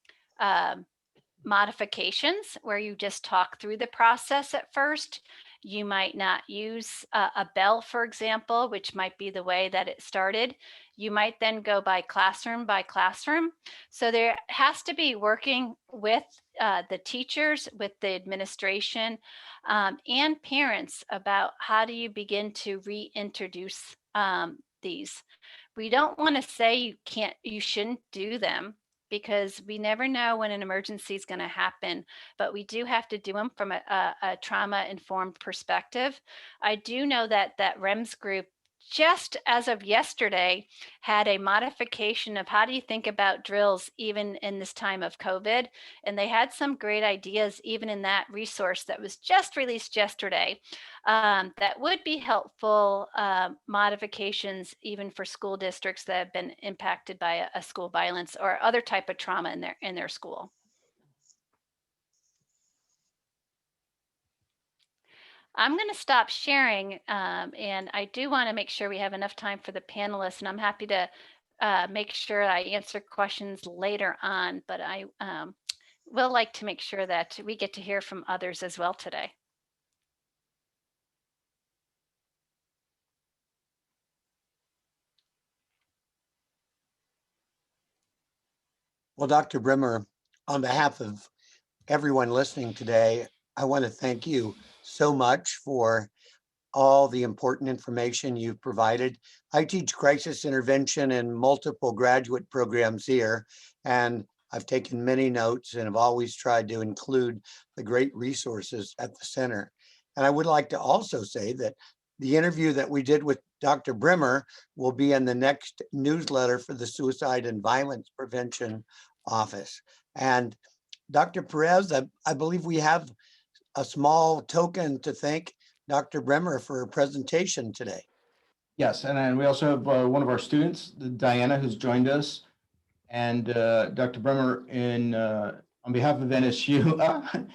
modifications where you just talk through the process at first. You might not use a bell, for example, which might be the way that it started. You might then go by classroom by classroom. So there has to be working with the teachers, with the administration, and parents about how do you begin to reintroduce these. We don't want to say you shouldn't do them, because we never know when an emergency is going to happen, but we do have to do them from a trauma informed perspective. I do know that REMS group, just as of yesterday, had a modification of how do you think about drills even in this time of COVID. And they had some great ideas even in that resource that was just released yesterday, that would be helpful modifications even for school districts that have been impacted by a school violence or other type of trauma in their school. I'm going to stop sharing, and I do want to make sure we have enough time for the panelists, and I'm happy to make sure I answer questions later on, but I will like to make sure that we get to hear from others as well today. Well, Dr. Brimmer, on behalf of everyone listening today, I want to thank you so much for all the important information you've provided. I teach crisis intervention in multiple graduate programs here, and I've taken many notes and have always tried to include the great resources at the center. And I would like to also say that the interview that we did with Dr. Brimmer will be in the next newsletter for the Suicide and Violence Prevention Office. And Dr. Perez, I believe we have a small token to thank Dr. Bremer for her presentation today. Yes, and then we also have one of our students, Diana, who's joined us, and Dr. Bremer on behalf of NSU.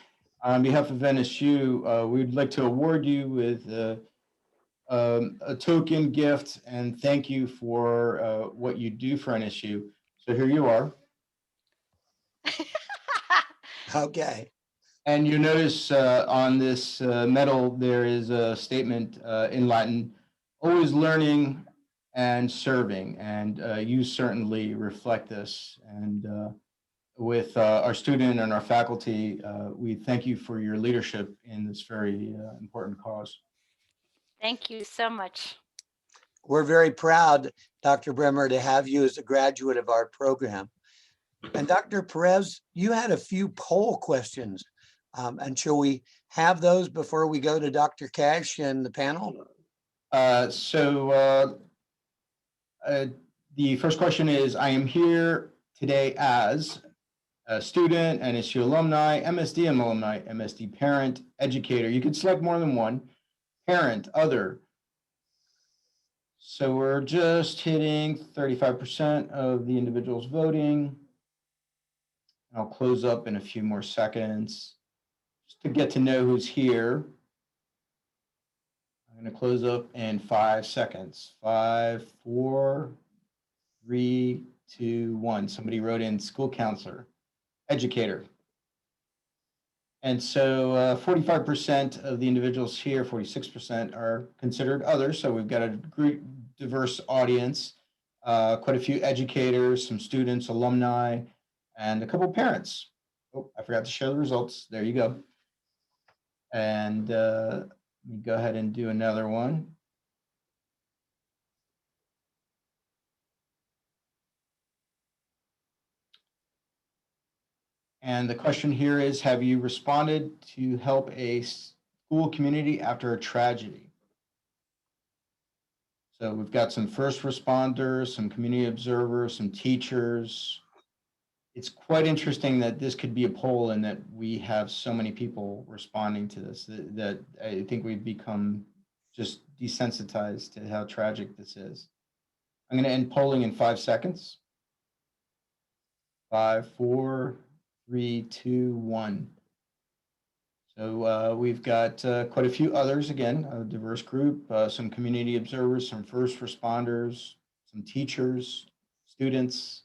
On behalf of NSU, we'd like to award you with a token gift and thank you for what you do for NSU. So here you are. Okay. And you notice on this medal, there is a statement in Latin, always learning and serving. And you certainly reflect this. And with our student and our faculty, we thank you for your leadership in this very important cause. Thank you so much. We're very proud, Dr. Bremer, to have you as a graduate of our program. And Dr. Perez, you had a few poll questions. And shall we have those before we go to Dr. Cash and the panel? The first question is, I am here today as a student, NSU alumni, MSD alumni, MSD parent, educator. You can select more than one. Parent, other. So we're just hitting 35% of the individuals voting. I'll close up in a few more seconds just to get to know who's here. I'm going to close up in 5 seconds. 5, 4, 3, 2, 1. Somebody wrote in school counselor, educator. And so 45% of the individuals here, 46% are considered others. So we've got a great diverse audience, quite a few educators, some students, alumni, and a couple parents. Oh, I forgot to show the results. There you go. And let me go ahead and do another one. And the question here is, have you responded to help a school community after a tragedy? So we've got some first responders, some community observers, some teachers. It's quite interesting that this could be a poll and that we have so many people responding to this, that I think we've become just desensitized to how tragic this is. I'm going to end polling in 5 seconds. 5, 4, 3, 2, 1. So we've got quite a few others, again, a diverse group, some community observers, some first responders, some teachers, students,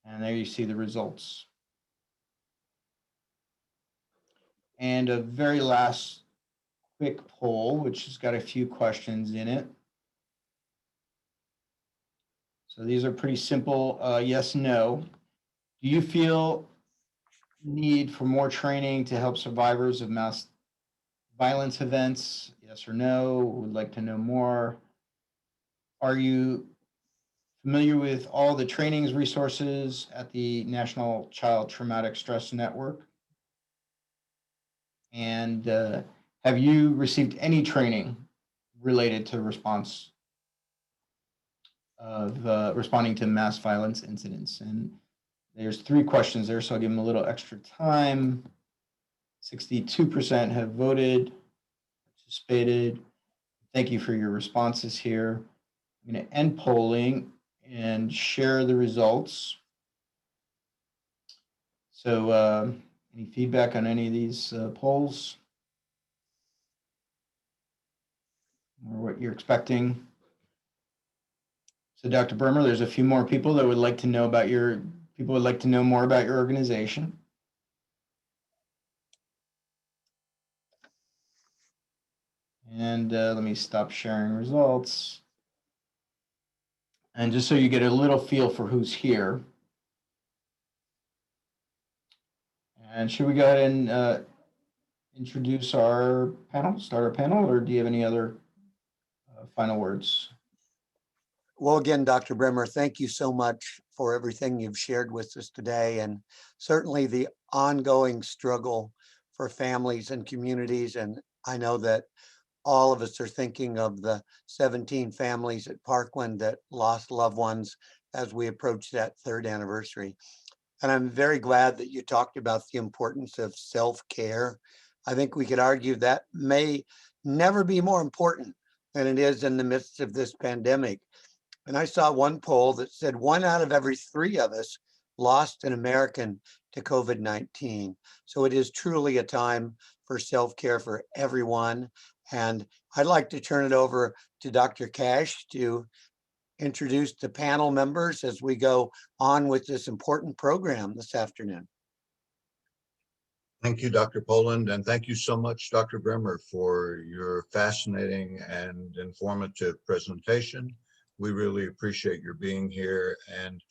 and there you see the results. And a very last quick poll, which has got a few questions in it. So these are pretty simple, yes, no. Do you feel need for more training to help survivors of mass violence events? Yes or no? Would like to know more. Are you familiar with all the trainings resources at the National Child Traumatic Stress Network? And have you received any training related to response of responding to mass violence incidents? And there's 3 questions there, so I'll give them a little extra time. 62% have voted, participated. Thank you for your responses here. I'm going to end polling and share the results. So any feedback on any of these polls? Or what you're expecting? So Dr. Bremer, there's a few more people that would like to know about would like to know more about your organization. And let me stop sharing results. And just so you get a little feel for who's here. And should we go ahead and introduce our panel, start our panel, or do you have any other final words? Well, again, Dr. Bremer, thank you so much for everything you've shared with us today, and certainly the ongoing struggle for families and communities. And I know that all of us are thinking of the 17 families at Parkland that lost loved ones as we approach that 3rd anniversary. And I'm very glad that you talked about the importance of self-care. I think we could argue that may never be more important than it is in the midst of this pandemic. And I saw one poll that said 1 out of every 3 of us lost an American to COVID-19. So it is truly a time for self-care for everyone. And I'd like to turn it over to Dr. Cash to introduce the panel members as we go on with this important program this afternoon. Thank you, Dr. Poland, and thank you so much, Dr. Bremer, for your fascinating and informative presentation. We really appreciate your being here, and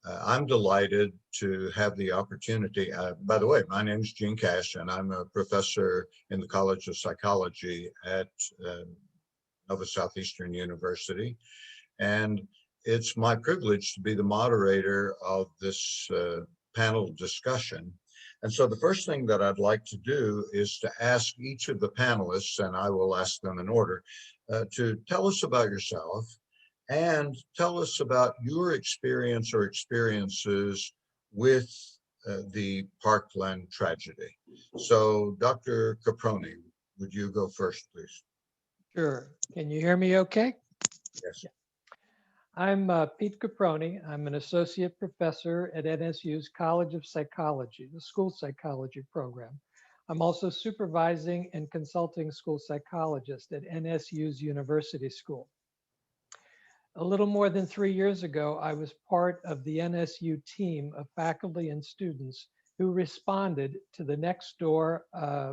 I'm delighted to have the opportunity. By the way, my name is Gene Cash, and I'm a professor in the College of Psychology at Nova Southeastern University. And it's my privilege to be the moderator of this panel discussion. And so the first thing that I'd like to do is to ask each of the panelists, and I will ask them in order, to tell us about yourself and tell us about your experience or experiences with the Parkland tragedy. So Dr. Caproni, would you go first, please? Sure. Can you hear me okay? Yes. I'm Pete Caproni. I'm an associate professor at NSU's College of Psychology, the school psychology program. I'm also supervising and consulting school psychologist at NSU's University School. A little more than 3 years ago, I was part of the NSU team of faculty and students who responded to the next door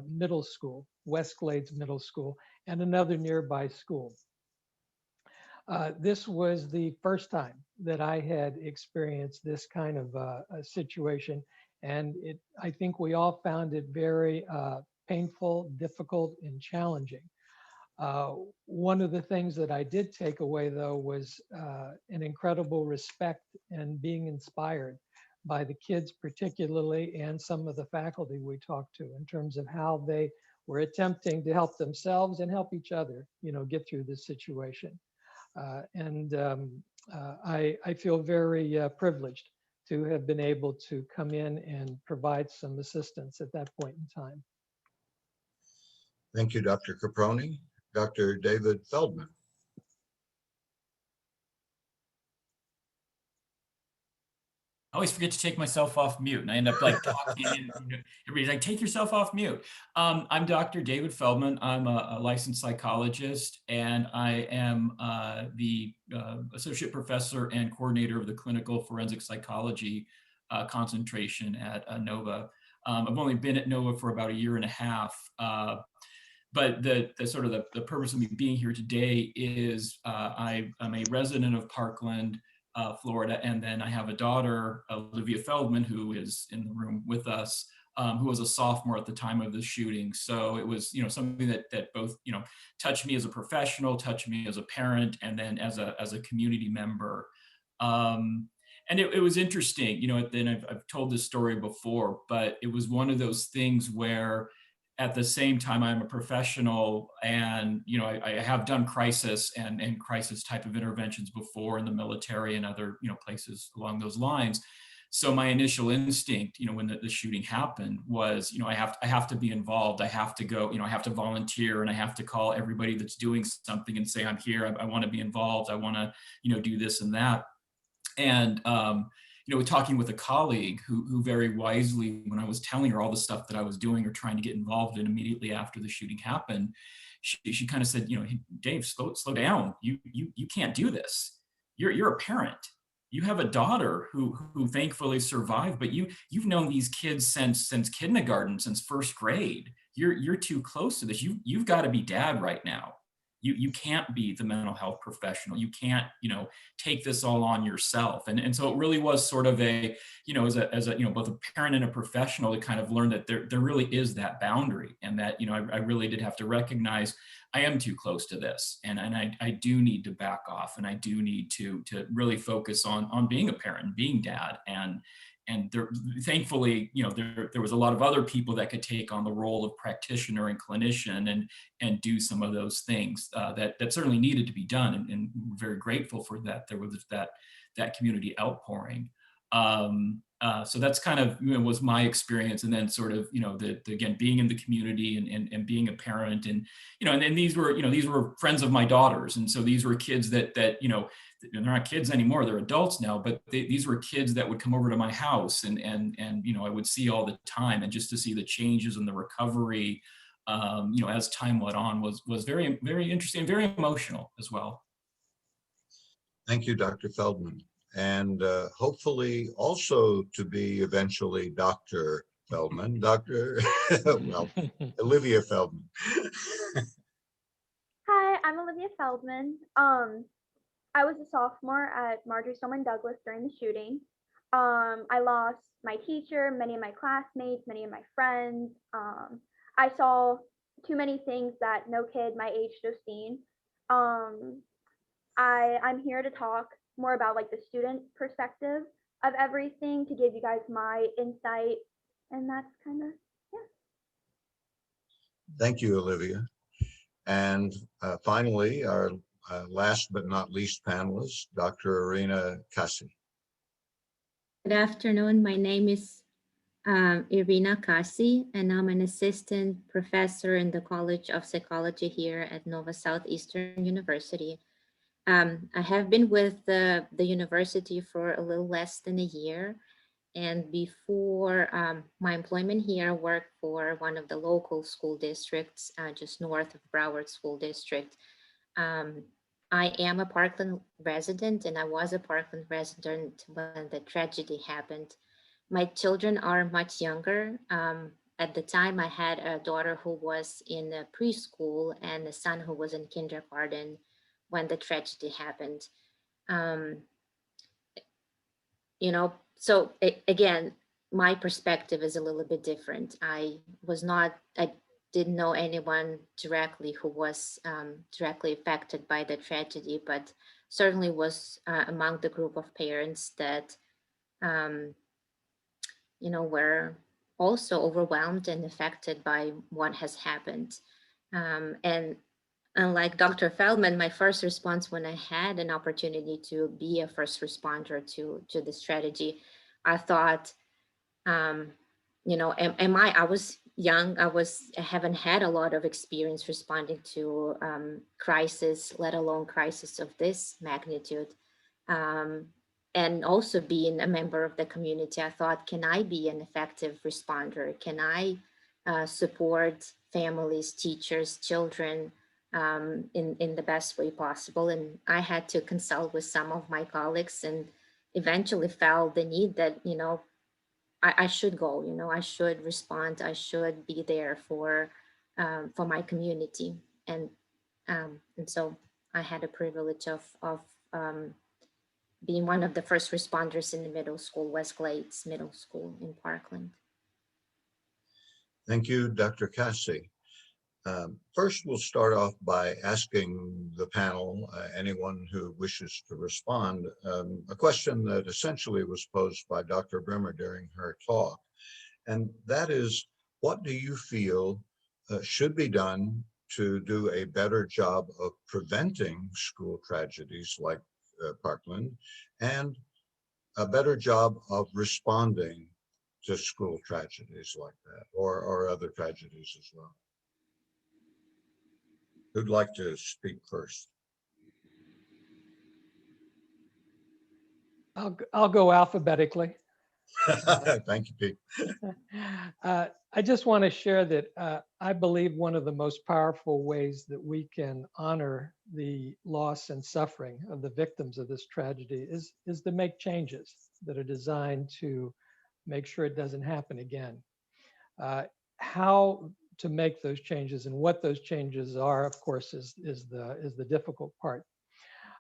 middle school, West Glades Middle School, and another nearby school. This was the first time that I had experienced this kind of a situation, and I think we all found it very painful, difficult, and challenging. One of the things that I did take away, though, was an incredible respect and being inspired by the kids particularly, and some of the faculty we talked to, in terms of how they were attempting to help themselves and help each other, get through this situation. I feel very privileged to have been able to come in and provide some assistance at that point in time. Thank you, Dr. Caproni. Dr. David Feldman. I always forget to take myself off mute, and I end up like talking, and everybody's like, take yourself off mute. I'm Dr. David Feldman. I'm a licensed psychologist, and I am the associate professor and coordinator of the clinical forensic psychology concentration at NOVA. I've only been at NOVA for about a year and a half. But the sort of the purpose of me being here today is I'm a resident of Parkland, Florida, and then I have a daughter, Olivia Feldman, who is in the room with us, who was a sophomore at the time of the shooting. So it was, something that both, touched me as a professional, touched me as a parent, and then as a community member. And it was interesting, then I've told this story before, but it was one of those things where at the same time, I'm a professional, and I have done crisis and crisis type of interventions before in the military and other places along those lines. So my initial instinct, when the shooting happened, was I have to be involved. I have to go. I have to volunteer, and I have to call everybody that's doing something and say, I'm here. I want to be involved. I want to do this and that. And talking with a colleague who very wisely, when I was telling her all the stuff that I was doing or trying to get involved in immediately after the shooting happened, she kind of said, hey, Dave, slow down. You can't do this. You're a parent. You have a daughter who thankfully survived, but you've known these kids since kindergarten, since first grade. You're too close to this. You've got to be dad right now. You can't be the mental health professional. You can't, take this all on yourself. And so it really was sort of a, as a both a parent and a professional to kind of learn that there really is that boundary, and that, I really did have to recognize I am too close to this, and I do need to back off, and I do need to really focus on being a parent and being dad. And there, thankfully, there was a lot of other people that could take on the role of practitioner and clinician and do some of those things that certainly needed to be done. And we're very grateful for that. There was that community outpouring. So that's kind of was my experience. And then sort of again, being in the community and being a parent, and and these were friends of my daughters, and so these were kids that they're not kids anymore, they're adults now, but these were kids that would come over to my house, and I would see all the time, and just to see the changes in the recovery as time went on was very, very interesting, very emotional as well. Thank you, Dr. Feldman. And hopefully also to be eventually Dr. Feldman, Olivia Feldman. Hi, I'm Olivia Feldman. I was a sophomore at Marjorie Stoneman Douglas during the shooting. I lost my teacher, many of my classmates, many of my friends. I saw too many things that no kid my age should have seen. I'm here to talk more about like the student perspective of everything, to give you guys my insight, and that's kind of, yeah. Thank you, Olivia. And finally, our last but not least panelist, Dr. Irina Kasi. Good afternoon. My name is Irina Kasi, and I'm an assistant professor in the College of Psychology here at Nova Southeastern University. I have been with the university for a little less than a year. And before my employment here, I worked for one of the local school districts just north of Broward School District. I am a Parkland resident, and I was a Parkland resident when the tragedy happened. My children are much younger. At the time, I had a daughter who was in preschool and a son who was in kindergarten when the tragedy happened. So again, my perspective is a little bit different. I didn't know anyone directly who was directly affected by the tragedy, but certainly was among the group of parents that, were also overwhelmed and affected by what has happened. And unlike Dr. Feldman, my first response when I had an opportunity to be a first responder to the strategy, I thought, I was young, I haven't had a lot of experience responding to crisis, let alone crisis of this magnitude. And also being a member of the community, I thought, can I be an effective responder? Can I support families, teachers, children in the best way possible? And I had to consult with some of my colleagues and eventually felt the need that, I should go, I should respond, I should be there for my community. And so I had the privilege of being one of the first responders in the middle school, West Glades Middle School in Parkland. Thank you, Dr. Cassie. First, we'll start off by asking the panel, anyone who wishes to respond, a question that essentially was posed by Dr. Brimmer during her talk. And that is, what do you feel should be done to do a better job of preventing school tragedies like Parkland, and a better job of responding to school tragedies like that, or other tragedies as well? Who'd like to speak first? I'll go alphabetically. Thank you, Pete. I just want to share that I believe one of the most powerful ways that we can honor the loss and suffering of the victims of this tragedy is to make changes that are designed to make sure it doesn't happen again. How to make those changes and what those changes are, of course, is the difficult part.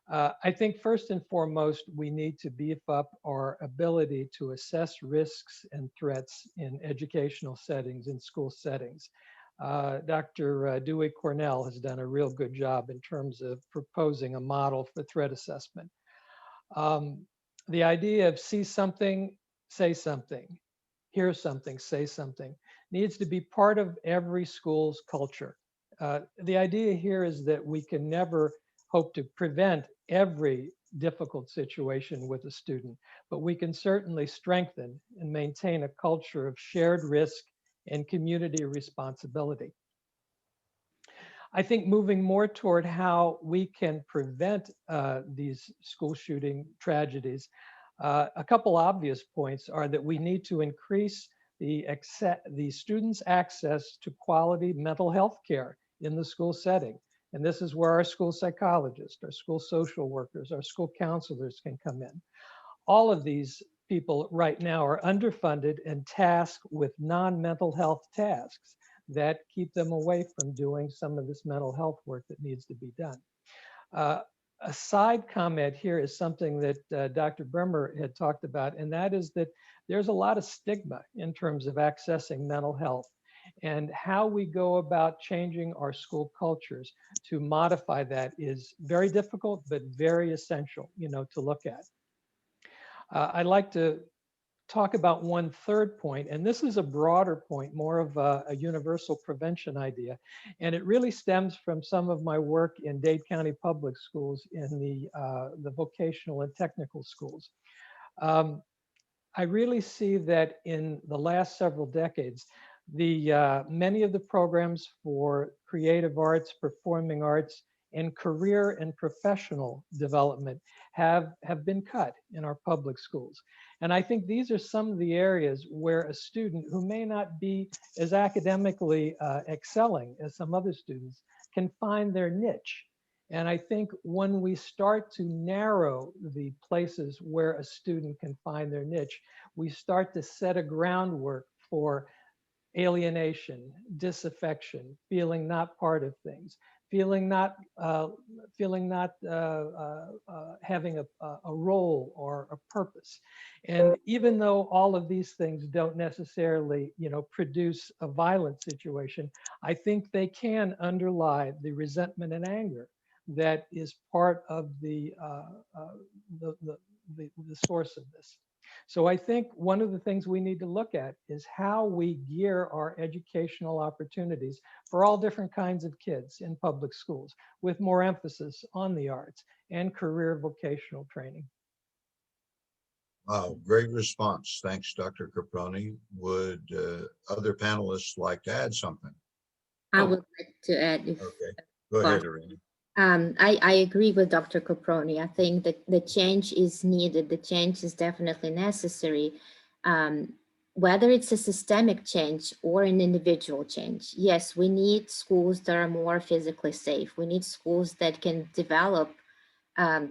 I think first and foremost, we need to beef up our ability to assess risks and threats in educational settings, in school settings. Dr. Dewey Cornell has done a real good job in terms of proposing a model for threat assessment. The idea of see something, say something, hear something, say something, needs to be part of every school's culture. The idea here is that we can never hope to prevent every difficult situation with a student, but we can certainly strengthen and maintain a culture of shared risk and community responsibility. I think moving more toward how we can prevent these school shooting tragedies, a couple obvious points are that we need to increase the students' access to quality mental health care in the school setting. And this is where our school psychologists, our school social workers, our school counselors can come in. All of these people right now are underfunded and tasked with non-mental health tasks that keep them away from doing some of this mental health work that needs to be done. A side comment here is something that Dr. Brimmer had talked about, and that is that there's a lot of stigma in terms of accessing mental health. And how we go about changing our school cultures to modify that is very difficult, but very essential, to look at. I'd like to talk about one third point, and this is a broader point, more of a universal prevention idea. And it really stems from some of my work in Dade County Public Schools in the vocational and technical schools. I really see that in the last several decades, many of the programs for creative arts, performing arts, and career and professional development have been cut in our public schools. And I think these are some of the areas where a student who may not be as academically excelling as some other students can find their niche. And I think when we start to narrow the places where a student can find their niche, we start to set a groundwork for alienation, disaffection, feeling not part of things, feeling not having a role or a purpose. And even though all of these things don't necessarily, produce a violent situation, I think they can underlie the resentment and anger that is part of the source of this. So I think one of the things we need to look at is how we gear our educational opportunities for all different kinds of kids in public schools, with more emphasis on the arts and career vocational training. Wow, great response. Thanks, Dr. Caproni. Would other panelists like to add something? I Oh. would like to add, if Okay, go ahead, Irina. I agree with Dr. Caproni. I think that the change is needed. The change is definitely necessary. Whether it's a systemic change or an individual change. Yes, we need schools that are more physically safe. We need schools that can develop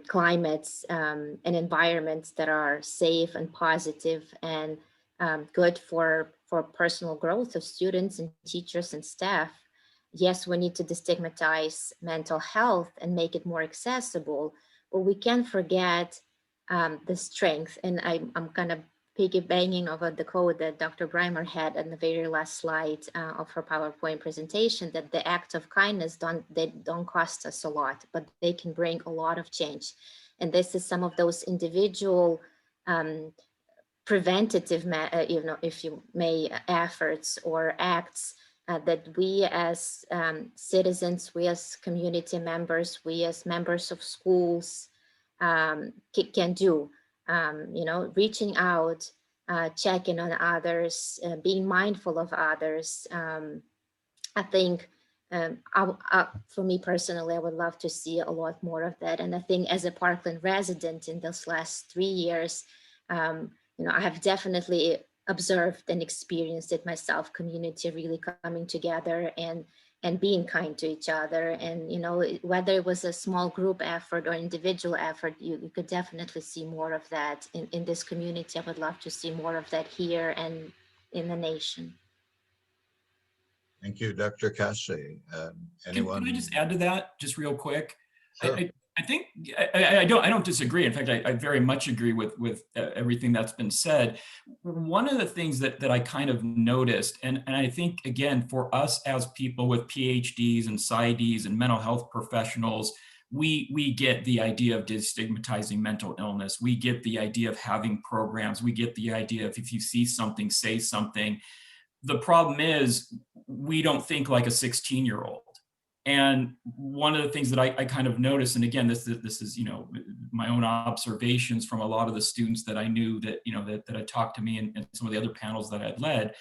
climates and environments that are safe and positive and good for personal growth of students and teachers and staff. Yes, we need to destigmatize mental health and make it more accessible, but we can't forget the strength. And I'm kind of piggybacking over the quote that Dr. Breimer had on the very last slide of her PowerPoint presentation, that the act of kindness don't cost us a lot, but they can bring a lot of change. And this is some of those individual preventative, if you may, efforts or acts that we as citizens, we as community members, we as members of schools can do. Reaching out, checking on others, being mindful of others. I think for me personally, I would love to see a lot more of that. And I think as a Parkland resident in those last 3 years, I have definitely observed and experienced it myself, community really coming together and being kind to each other. And, whether it was a small group effort or individual effort, you could definitely see more of that in this community. I would love to see more of that here and in the nation. Thank you, Dr. Cassie. Anyone? Can I just add to that just real quick? Sure. I think I don't disagree. In fact, I very much agree with everything that's been said. One of the things that I kind of noticed, and I think again for us as people with PhDs and PsyDs and mental health professionals, we get the idea of destigmatizing mental illness. We get the idea of having programs. We get the idea of if you see something, say something. The problem is we don't think like a 16-year-old. And one of the things that I kind of noticed, and again, this is, my own observations from a lot of the students that I knew that, that had talked to me and some of the other panels that I'd led,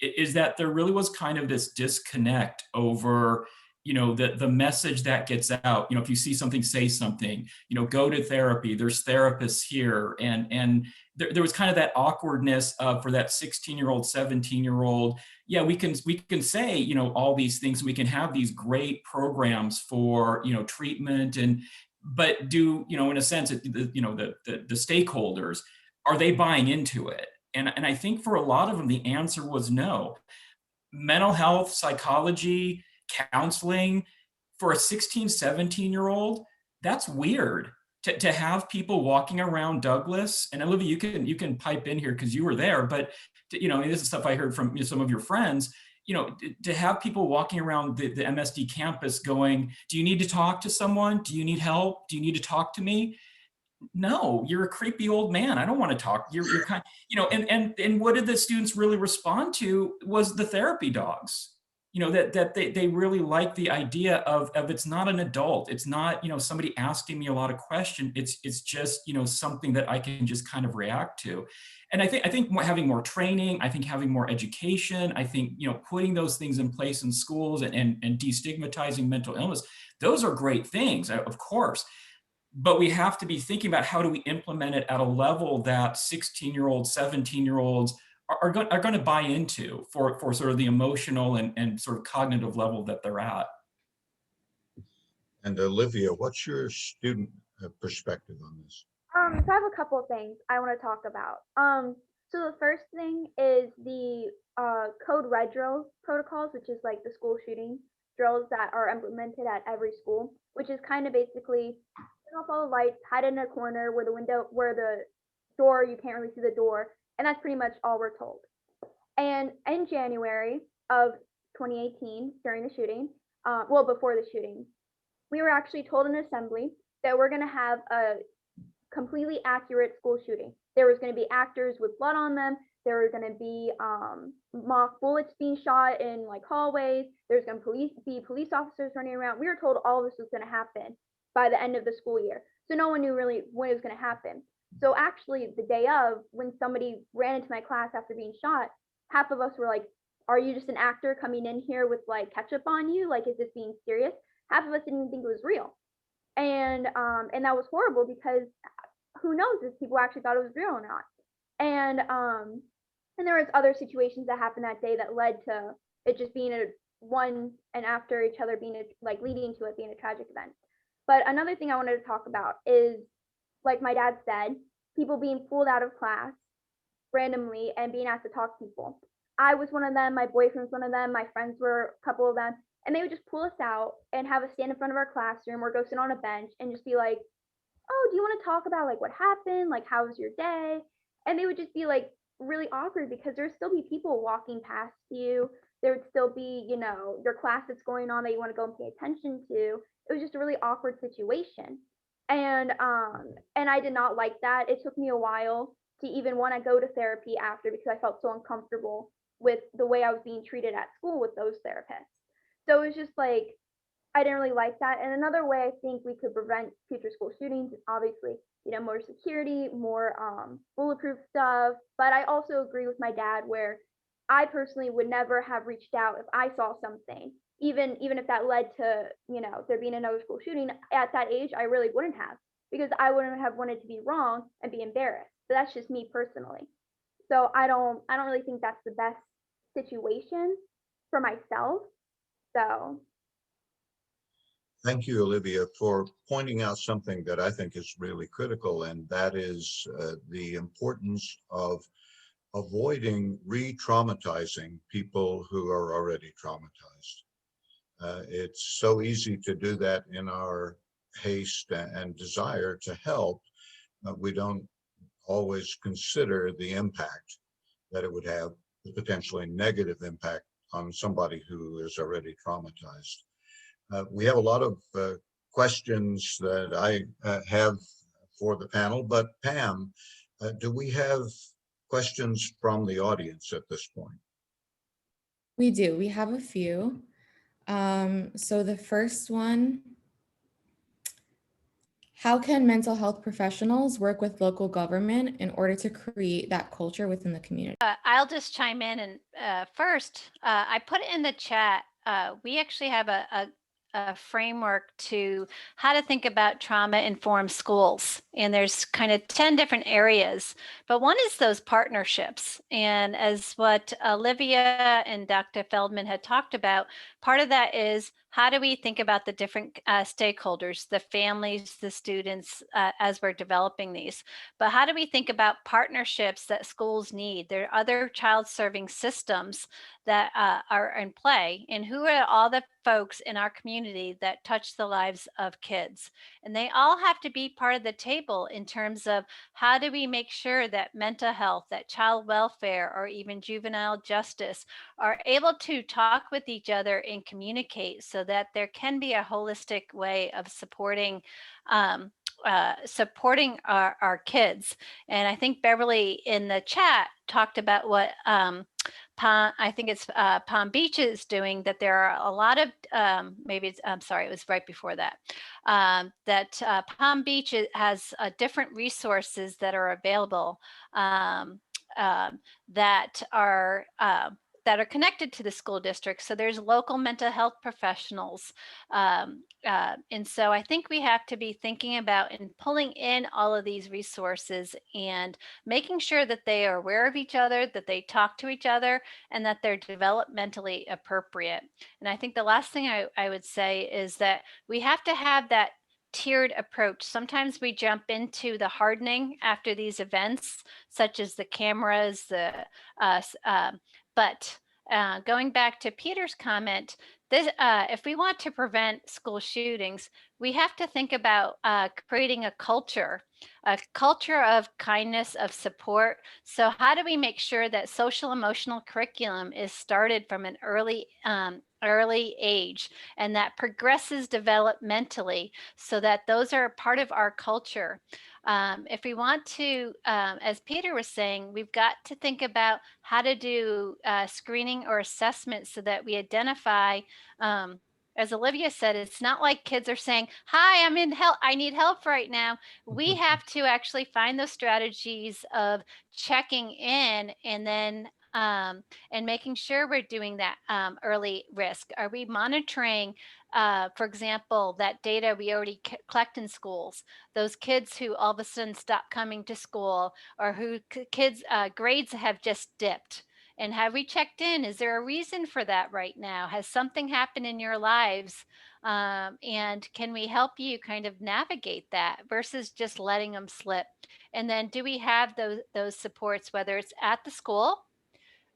is that there really was kind of this disconnect over, the message that gets out. If you see something, say something, go to therapy, there's therapists here. And there was kind of that awkwardness for that 16-year-old, 17-year-old. Yeah, we can say, all these things, and we can have these great programs for, treatment but do, in a sense, the stakeholders, are they buying into it? And I think for a lot of them, the answer was no. Mental health, psychology, counseling for a 16, 17-year-old, that's weird. To have people walking around Douglas, and Olivia, you can pipe in here because you were there, but this is stuff I heard from some of your friends, to have people walking around the MSD campus going, do you need to talk to someone? Do you need help? Do you need to talk to me? No, you're a creepy old man. I don't want to talk. You're kind, and what did the students really respond to was the therapy dogs. That they really like the idea of it's not an adult. It's not, somebody asking me a lot of questions. It's just, something that I can just kind of react to. And I think having more training, I think having more education, I think, putting those things in place in schools and destigmatizing mental illness, those are great things, of course. But we have to be thinking about how do we implement it at a level that 16-year-olds, 17-year-olds are going to buy into for sort of the emotional and sort of cognitive level that they're at. And Olivia, what's your student perspective on this? So I have a couple of things I want to talk about. So the first thing is the code red drills protocols, which is like the school shooting drills that are implemented at every school, which is kind of basically turn off all the lights, hide in a corner where the door, you can't really see the door, and that's pretty much all we're told. And in January of 2018, during the shooting, before the shooting, we were actually told in assembly that we're going to have a completely accurate school shooting. There was going to be actors with blood on them. There were going to be mock bullets being shot in like hallways. There's going to be police officers running around. We were told all this was going to happen by the end of the school year. So no one knew really when it was going to happen. So actually the day of, when somebody ran into my class after being shot, half of us were like, are you just an actor coming in here with like ketchup on you? Like, is this being serious? Half of us didn't even think it was real. And that was horrible because who knows if people actually thought it was real or not. And there was other situations that happened that day that led to it just being a one and after each other being like leading to it being a tragic event. But another thing I wanted to talk about is, like my dad said, people being pulled out of class randomly and being asked to talk to people. I was one of them, my boyfriend was one of them, my friends were a couple of them, and they would just pull us out and have us stand in front of our classroom or go sit on a bench and just be like, oh, do you want to talk about like what happened? Like, how was your day? And they would just be like really awkward because there'd still be people walking past you. There would still be, you know, your class that's going on that you want to go and pay attention to. It was just a really awkward situation. And I did not like that. It took me a while to even want to go to therapy after because I felt so uncomfortable with the way I was being treated at school with those therapists. So it was just like I didn't really like that. And another way I think we could prevent future school shootings is obviously, you know, more security, more bulletproof stuff. But I also agree with my dad where I personally would never have reached out if I saw something, even if that led to, you know, there being another school shooting at that age. I really wouldn't have because I wouldn't have wanted to be wrong and be embarrassed. But that's just me personally. So I don't really think that's the best situation for myself. So Thank you, Olivia, for pointing out something that I think is really critical, and that is the importance of avoiding re-traumatizing people who are already traumatized. It's so easy to do that in our haste and desire to help. We don't always consider the impact that it would have, the potentially negative impact on somebody who is already traumatized. We have a lot of questions that I have for the panel, but Pam, do we have questions from the audience at this point? We do. We have a few. So the first one, how can mental health professionals work with local government in order to create that culture within the community? I'll just chime in and first, I put in the chat. We actually have a framework to how to think about trauma-informed schools, and there's kind of 10 different areas. But one is those partnerships, and as what Olivia and Dr. Feldman had talked about, part of that is how do we think about the different stakeholders, the families, the students, as we're developing these. But how do we think about partnerships that schools need? There are other child-serving systems that are in play, and who are all the folks in our community that touch the lives of kids? And they all have to be part of the table in terms of how do we make sure that mental health, that child welfare, or even juvenile justice are able to talk with each other and communicate so that there can be a holistic way of supporting supporting our kids. And I think Beverly in the chat talked about what I think it's Palm Beach is doing, that there are a lot of, maybe it's, I'm sorry, it was right before that, that Palm Beach has different resources that are available that are connected to the school district. So there's local mental health professionals. And so I think we have to be thinking about and pulling in all of these resources and making sure that they are aware of each other, that they talk to each other, and that they're developmentally appropriate. And I think the last thing I would say is that we have to have that tiered approach. Sometimes we jump into the hardening after these events, such as the cameras, but going back to Peter's comment, this, if we want to prevent school shootings, we have to think about creating a culture of kindness, of support. So how do we make sure that social emotional curriculum is started from an early early age, and that progresses developmentally, so that those are a part of our culture. If we want to, as Peter was saying, we've got to think about how to do screening or assessment so that we identify. As Olivia said, it's not like kids are saying, "Hi, I'm in help. I need help right now." We have to actually find those strategies of checking in, and then and making sure we're doing that early risk. Are we monitoring, for example, that data we already collect in schools? Those kids who all of a sudden stop coming to school, or who kids grades have just dipped. And have we checked in? Is there a reason for that right now? Has something happened in your lives? And can we help you kind of navigate that versus just letting them slip? And then do we have those supports, whether it's at the school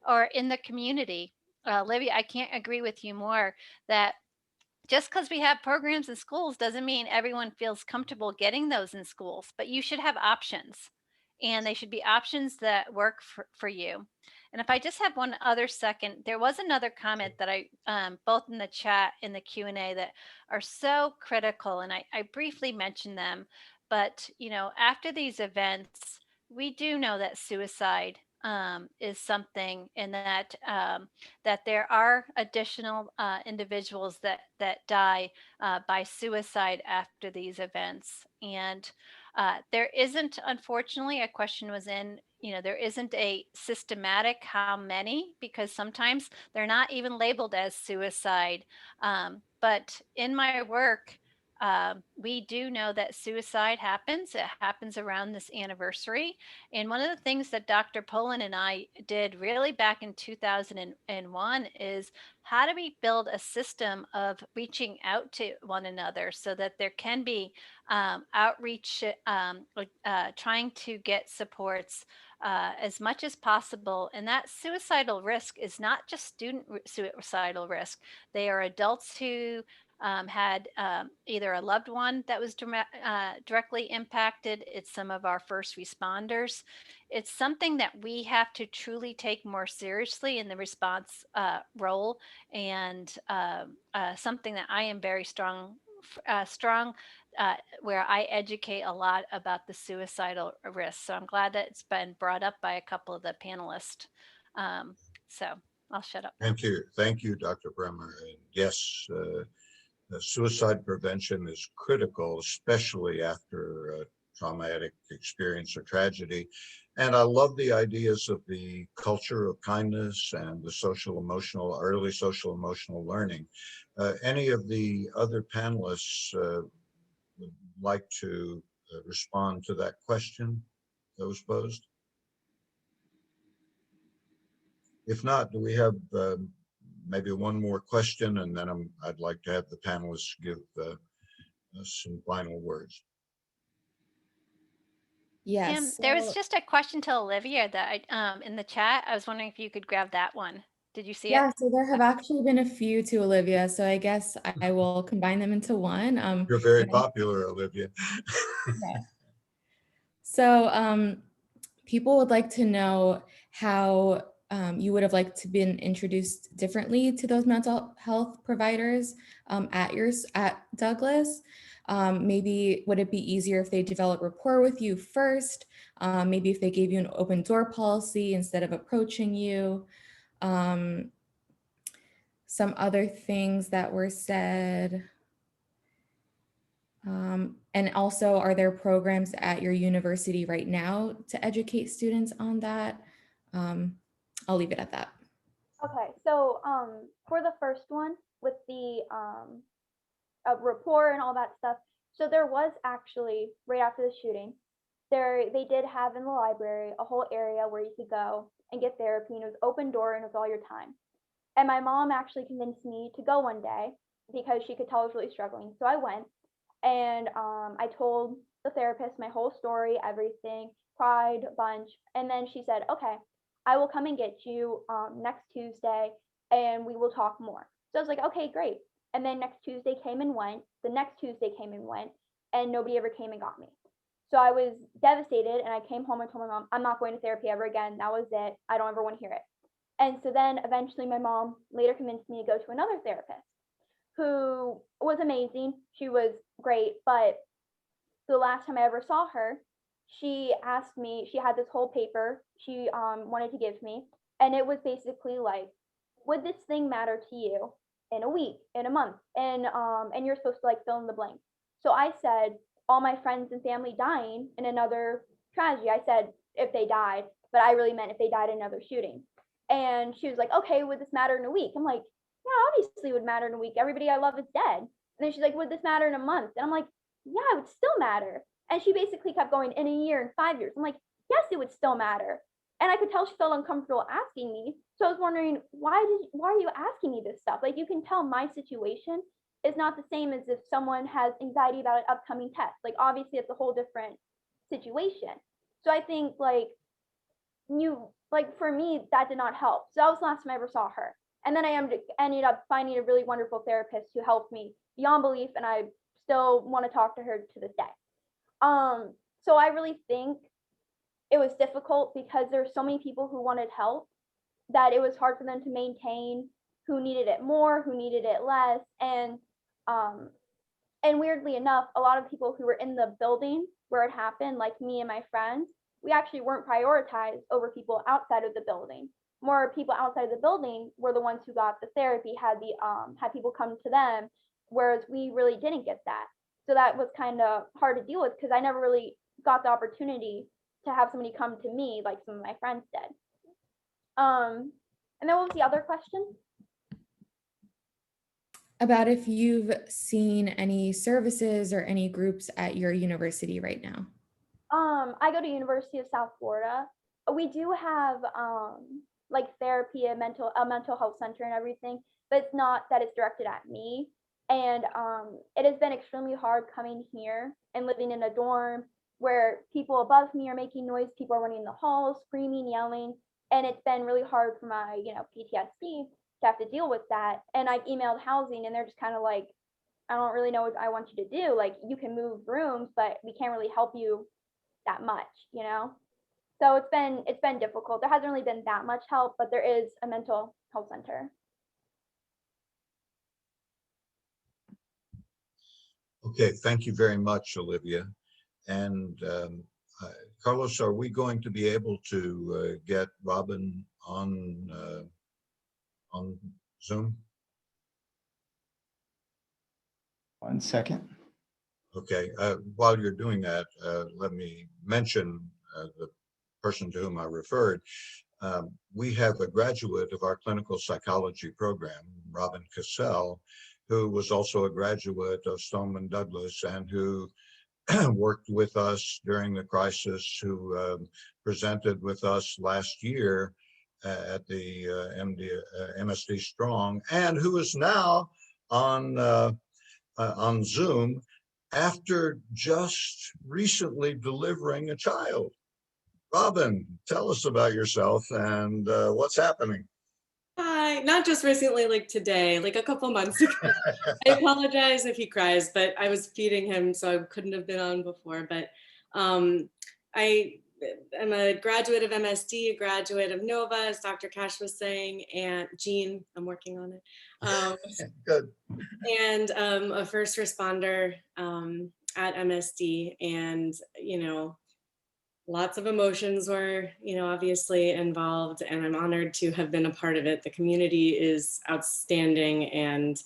or in the community? Livy, I can't agree with you more that just because we have programs in schools doesn't mean everyone feels comfortable getting those in schools, but you should have options, and they should be options that work for you. And if I just have one other second, there was another comment that I, both in the chat and the Q&A, that are so critical, and I briefly mentioned them, but after these events, we do know that suicide is something, and that there are additional individuals that die by suicide after these events. And there isn't, unfortunately, a question was in, there isn't a systematic how many, because sometimes they're not even labeled as suicide. But in my work, we do know that suicide happens. It happens around this anniversary. And one of the things that Dr. Poland and I did really back in 2001 is, how do we build a system of reaching out to one another so that there can be outreach, trying to get supports as much as possible. And that suicidal risk is not just student suicidal risk. They are adults who had either a loved one that was directly impacted. It's some of our first responders. It's something that we have to truly take more seriously in the response role, and something that I am very strong, where I educate a lot about the suicidal risk. So I'm glad that it's been brought up by a couple of the panelists. So I'll shut up now. Thank you, Dr. Bremer. And yes, suicide prevention is critical, especially after a traumatic experience or tragedy. And I love the ideas of the culture of kindness and the early social emotional learning. Any of the other panelists would like to respond to that question that was posed? If not, do we have maybe one more question, and then I'd like to have the panelists give some final words. Yes. There was so- just a question to Olivia that I, in the chat. I was wondering if you could grab that one. Did you see yeah, it? so there have actually been a few to Olivia, so I guess I will combine them into one. You're very and I- popular, Olivia. yeah. So people would like to know how you would have liked to been introduced differently to those mental health providers at Douglas. Maybe would it be easier if they develop rapport with you first? Maybe if they gave you an open door policy instead of approaching you. Some other things that were said. And also, are there programs at your university right now to educate students on that? I'll leave it at that. Okay, so for the first one with the rapport and all that stuff, so there was actually, right after the shooting, they did have in the library a whole area where you could go and get therapy, and it was open door and it was all your time. And my mom actually convinced me to go one day because she could tell I was really struggling. So I went, and I told the therapist my whole story, everything, cried a bunch. And then she said, okay, I will come and get you next Tuesday and we will talk more. So I was like, okay, great. And then next Tuesday came and went. The next Tuesday came and went, and nobody ever came and got me. So I was devastated, and I came home and told my mom, I'm not going to therapy ever again. That was it. I don't ever want to hear it. And so then eventually my mom later convinced me to go to another therapist who was amazing. She was great, but the last time I ever saw her, she asked me, she had this whole paper she wanted to give me, and it was basically like, would this thing matter to you in a week, in a month? And you're supposed to like fill in the blank. So I said, all my friends and family dying in another tragedy. I said if they died, but I really meant if they died in another shooting. And she was like, okay, would this matter in a week? I'm like, yeah, obviously it would matter in a week. Everybody I love is dead. And then she's like, would this matter in a month? And I'm like, yeah, it would still matter. And she basically kept going in a year and 5 years. I'm like, yes, it would still matter. And I could tell she felt uncomfortable asking me. So I was wondering, why are you asking me this stuff? Like, you can tell my situation is not the same as if someone has anxiety about an upcoming test. Like, obviously it's a whole different situation. So I think for me, that did not help. So that was the last time I ever saw her. And then I ended up finding a really wonderful therapist who helped me beyond belief, and I still want to talk to her to this day. So I really think it was difficult because there's so many people who wanted help that it was hard for them to maintain, who needed it more, who needed it less. And weirdly enough, a lot of people who were in the building where it happened, like me and my friends, we actually weren't prioritized over people outside of the building. More people outside of the building were the ones who got the therapy, had people come to them, whereas we really didn't get that. So that was kind of hard to deal with because I never really got the opportunity to have somebody come to me like some of my friends did. And then what was the other question? About if you've seen any services or any groups at your university right now. I go to University of South Florida. We do have like therapy, a mental health center and everything, but it's not that it's directed at me. And it has been extremely hard coming here and living in a dorm where people above me are making noise, people are running in the halls, screaming, yelling, and it's been really hard for my PTSD to have to deal with that. And I've emailed housing, and they're just kind of like, I don't really know what I want you to do. Like, you can move rooms, but we can't really help you that much. So it's been difficult. There hasn't really been that much help, but there is a mental health center. Okay, thank you very much, Olivia. And Carlos, are we going to be able to get Robin on Zoom? 1 second. Okay, while you're doing that, let me mention the person to whom I referred. We have a graduate of our clinical psychology program, Robin Cassell, who was also a graduate of Stoneman Douglas and who worked with us during the crisis, who presented with us last year at the MSD Strong, and who is now on Zoom after just recently delivering a child. Robin, tell us about yourself and what's happening. Hi, not just recently, like today, like a couple months ago. I apologize if he cries, but I was feeding him, so I couldn't have been on before. But I am a graduate of MSD, a graduate of NOVA, as Dr. Cash was saying, and Jean, I'm working on it. Good. And a first responder at MSD, and lots of emotions were, obviously involved, and I'm honored to have been a part of it. The community is outstanding and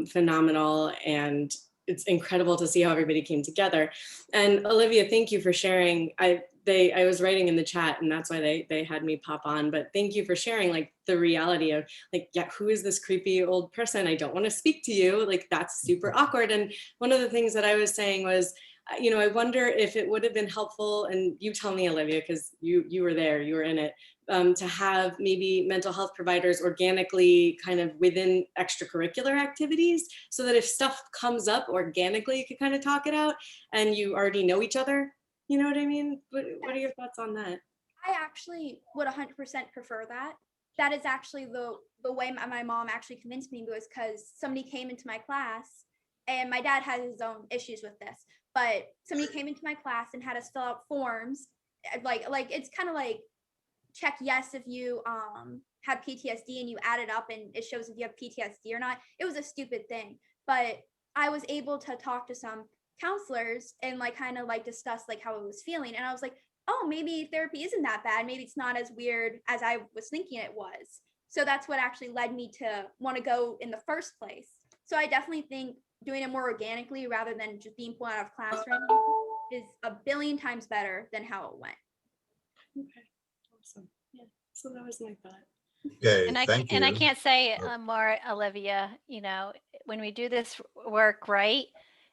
phenomenal, and it's incredible to see how everybody came together. And Olivia, thank you for sharing. I was writing in the chat, and that's why they had me pop on, but thank you for sharing like the reality of like, yeah, who is this creepy old person? I don't want to speak to you. Like, that's super awkward. And one of the things that I was saying was, I wonder if it would have been helpful, and you tell me, Olivia, because you were there, you were in it, to have maybe mental health providers organically kind of within extracurricular activities, so that if stuff comes up organically, you could kind of talk it out and you already know each other. You know what I mean? What are your thoughts on that? I actually would 100% prefer that. That is actually the way my mom actually convinced me, was because somebody came into my class, and my dad has his own issues with this, but somebody came into my class and had us fill out forms, like it's kind of like check yes if you have PTSD and you add it up and it shows if you have PTSD or not. It was a stupid thing, but I was able to talk to some counselors and like kind of like discuss like how I was feeling, and I was like, oh, maybe therapy isn't that bad, maybe it's not as weird as I was thinking it was. So that's what actually led me to want to go in the first place. So I definitely think doing it more organically rather than just being pulled out of classroom is a billion times better than how it went. Okay, awesome. Yeah, so that was my thought. Okay, And I thank and I you. can't say Oh. more, Olivia. You know, when we do this work right,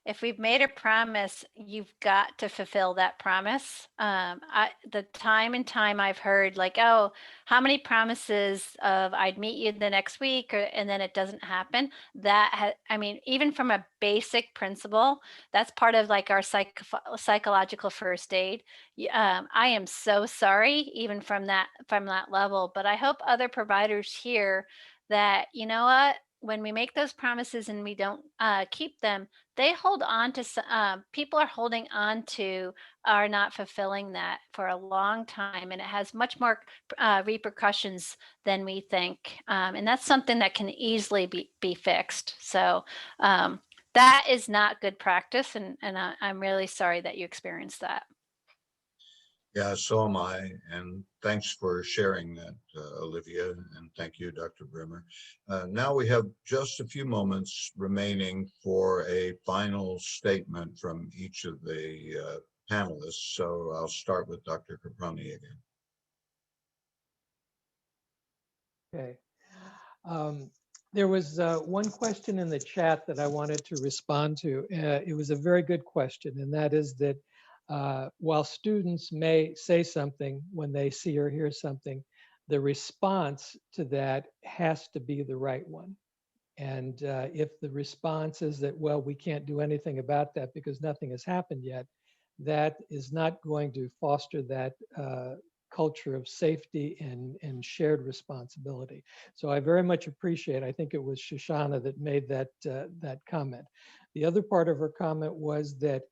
if we've made a promise, you've got to fulfill that promise. The time and time I've heard like, oh, how many promises of I'd meet you the next week, and then it doesn't happen. I mean, even from a basic principle, that's part of like our psychological first aid. I am so sorry, even from that level. But I hope other providers hear that, you know what, when we make those promises and we don't keep them, they hold on to people are holding on to are not fulfilling that for a long time, and it has much more repercussions than we think, and that's something that can easily be fixed. So that is not good practice, and I'm really sorry that you experienced that. Yeah, so am I. And thanks for sharing that, Olivia. And thank you, Dr. Brimmer. Now we have just a few moments remaining for a final statement from each of the panelists. So I'll start with Dr. Caproni again. Okay. There was one question in the chat that I wanted to respond to. It was a very good question, and that is that while students may say something when they see or hear something, the response to that has to be the right one. And if the response is that, well, we can't do anything about that because nothing has happened yet, that is not going to foster that culture of safety and shared responsibility. So I very much appreciate, I think it was Shoshana that made that, that comment. The other part of her comment was that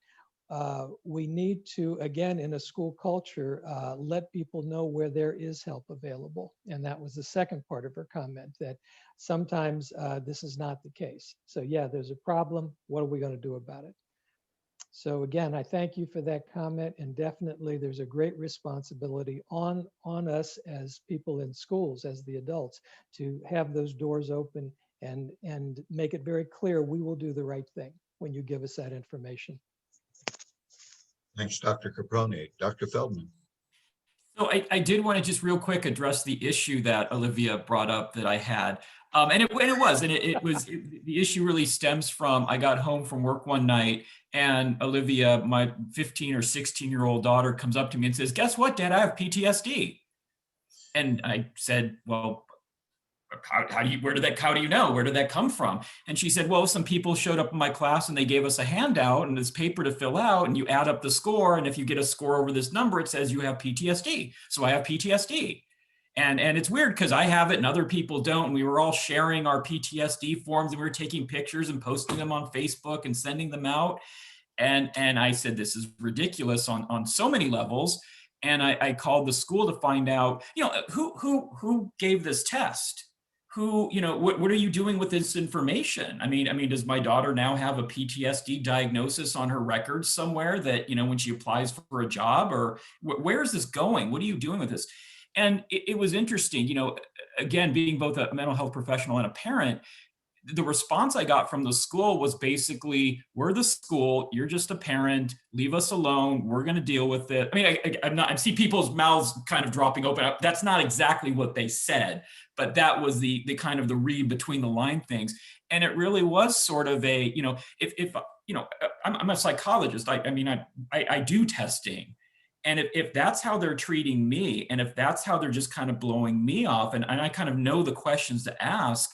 we need to, again, in a school culture, let people know where there is help available. And that was the second part of her comment, that sometimes this is not the case. So yeah, there's a problem. What are we going to do about it? So again, I thank you for that comment, and definitely there's a great responsibility on us as people in schools, as the adults, to have those doors open and make it very clear we will do the right thing when you give us that information. Thanks, Dr. Caproni. Dr. Feldman. So I did want to just real quick address the issue that Olivia brought up that I had. The issue really stems from, I got home from work one night and Olivia, my 15 or 16-year-old daughter, comes up to me and says, guess what, Dad, I have PTSD. And I said, well, how do you know? Where did that come from? And she said, well, some people showed up in my class and they gave us a handout and this paper to fill out, and you add up the score. And if you get a score over this number, it says you have PTSD. So I have PTSD. And it's weird because I have it and other people don't. And we were all sharing our PTSD forms and we were taking pictures and posting them on Facebook and sending them out. And I said, this is ridiculous on so many levels. And I called the school to find out, who gave this test? Who, what are you doing with this information? I mean, does my daughter now have a PTSD diagnosis on her records somewhere that, when she applies for a job, or where is this going? What are you doing with this? And it was interesting, again, being both a mental health professional and a parent, the response I got from the school was basically, we're the school, you're just a parent, leave us alone, we're going to deal with it. I mean, I see people's mouths kind of dropping open. That's not exactly what they said, but that was the kind of the read between the line things. And it really was sort of a, I'm a psychologist. I do testing. And if that's how they're treating me, and if that's how they're just kind of blowing me off, and I kind of know the questions to ask,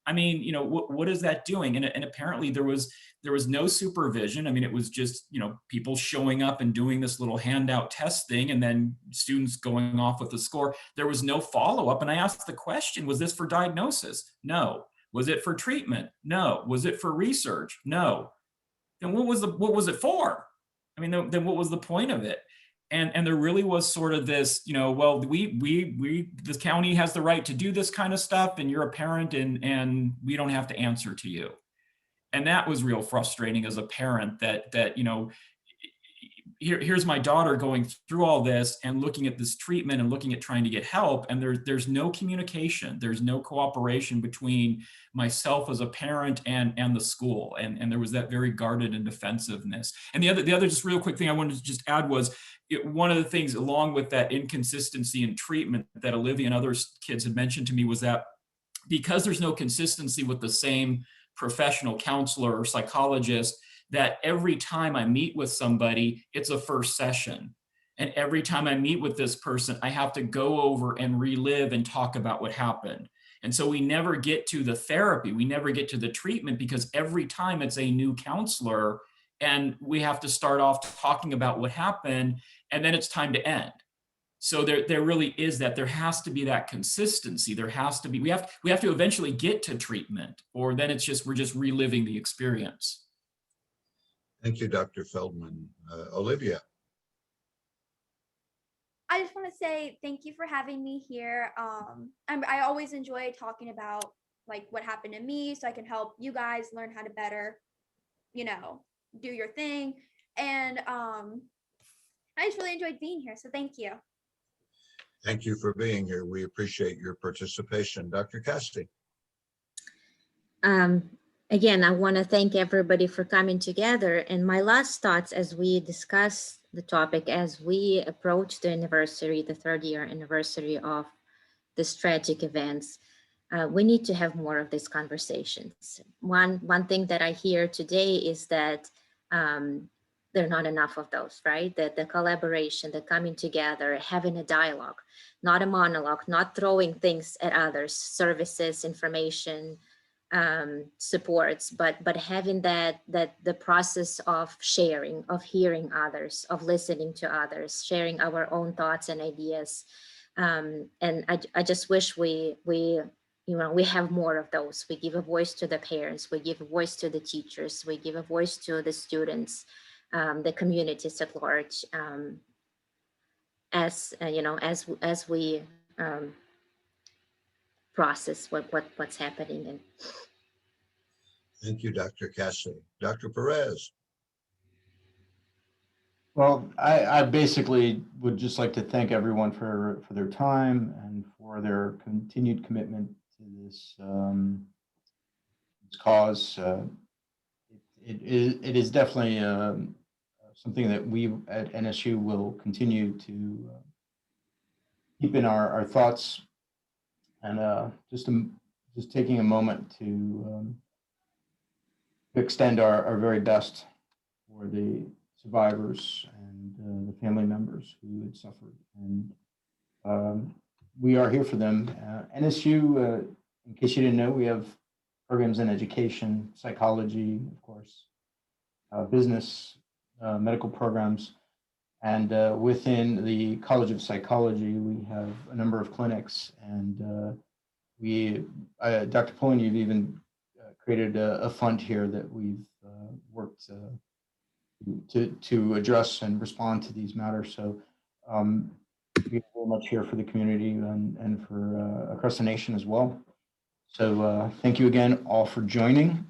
I mean, what is that doing? And apparently there was no supervision. I mean, it was just, people showing up and doing this little handout test thing, and then students going off with the score. There was no follow-up. And I asked the question, was this for diagnosis? No. Was it for treatment? No. Was it for research? No. Then what was it for? I mean, then what was the point of it? And there really was sort of this, well, the county has the right to do this kind of stuff, and you're a parent, and we don't have to answer to you. And that was real frustrating as a parent, that here's my daughter going through all this and looking at this treatment and looking at trying to get help, and there's no communication, there's no cooperation between myself as a parent and the school, and there was that very guarded and defensiveness. And the other just real quick thing I wanted to just add was, one of the things along with that inconsistency in treatment that Olivia and other kids had mentioned to me was that because there's no consistency with the same professional counselor or psychologist, that every time I meet with somebody, it's a first session. And every time I meet with this person, I have to go over and relive and talk about what happened. And so we never get to the therapy, we never get to the treatment, because every time it's a new counselor and we have to start off talking about what happened, and then it's time to end. So there really is that. There has to be that consistency. There has to be, we have to eventually get to treatment, or then we're just reliving the experience. Thank you, Dr. Feldman. Olivia. I just want to say thank you for having me here. I always enjoy talking about like what happened to me, so I can help you guys learn how to better, do your thing. And I just really enjoyed being here. So thank you. Thank you for being here. We appreciate your participation. Dr. Cassidy. Again, I want to thank everybody for coming together. And my last thoughts as we discuss the topic, as we approach the anniversary, the 3rd year anniversary of this tragic events, we need to have more of these conversations. One thing that I hear today is that there are not enough of those, right? The collaboration, the coming together, having a dialogue, not a monologue, not throwing things at others, services, information, supports, but having that the process of sharing, of hearing others, of listening to others, sharing our own thoughts and ideas. And I just wish we have more of those. We give a voice to the parents, we give a voice to the teachers, we give a voice to the students, the communities at large, as we process what's happening. And Thank you, Dr. Cassidy. Dr. Perez. Well, I basically would just like to thank everyone for their time and for their continued commitment to this, this cause. It is definitely something that we at NSU will continue to keep in our thoughts, and just taking a moment to extend our very best for the survivors and the family members who had suffered. And we are here for them. NSU, in case you didn't know, we have programs in education, psychology, of course, business, medical programs. And within the College of Psychology, we have a number of clinics. And Dr. Pullen, you've even created a fund here that we've worked to address and respond to these matters. So we are very much here for the community and for across the nation as well. So thank you again all for joining.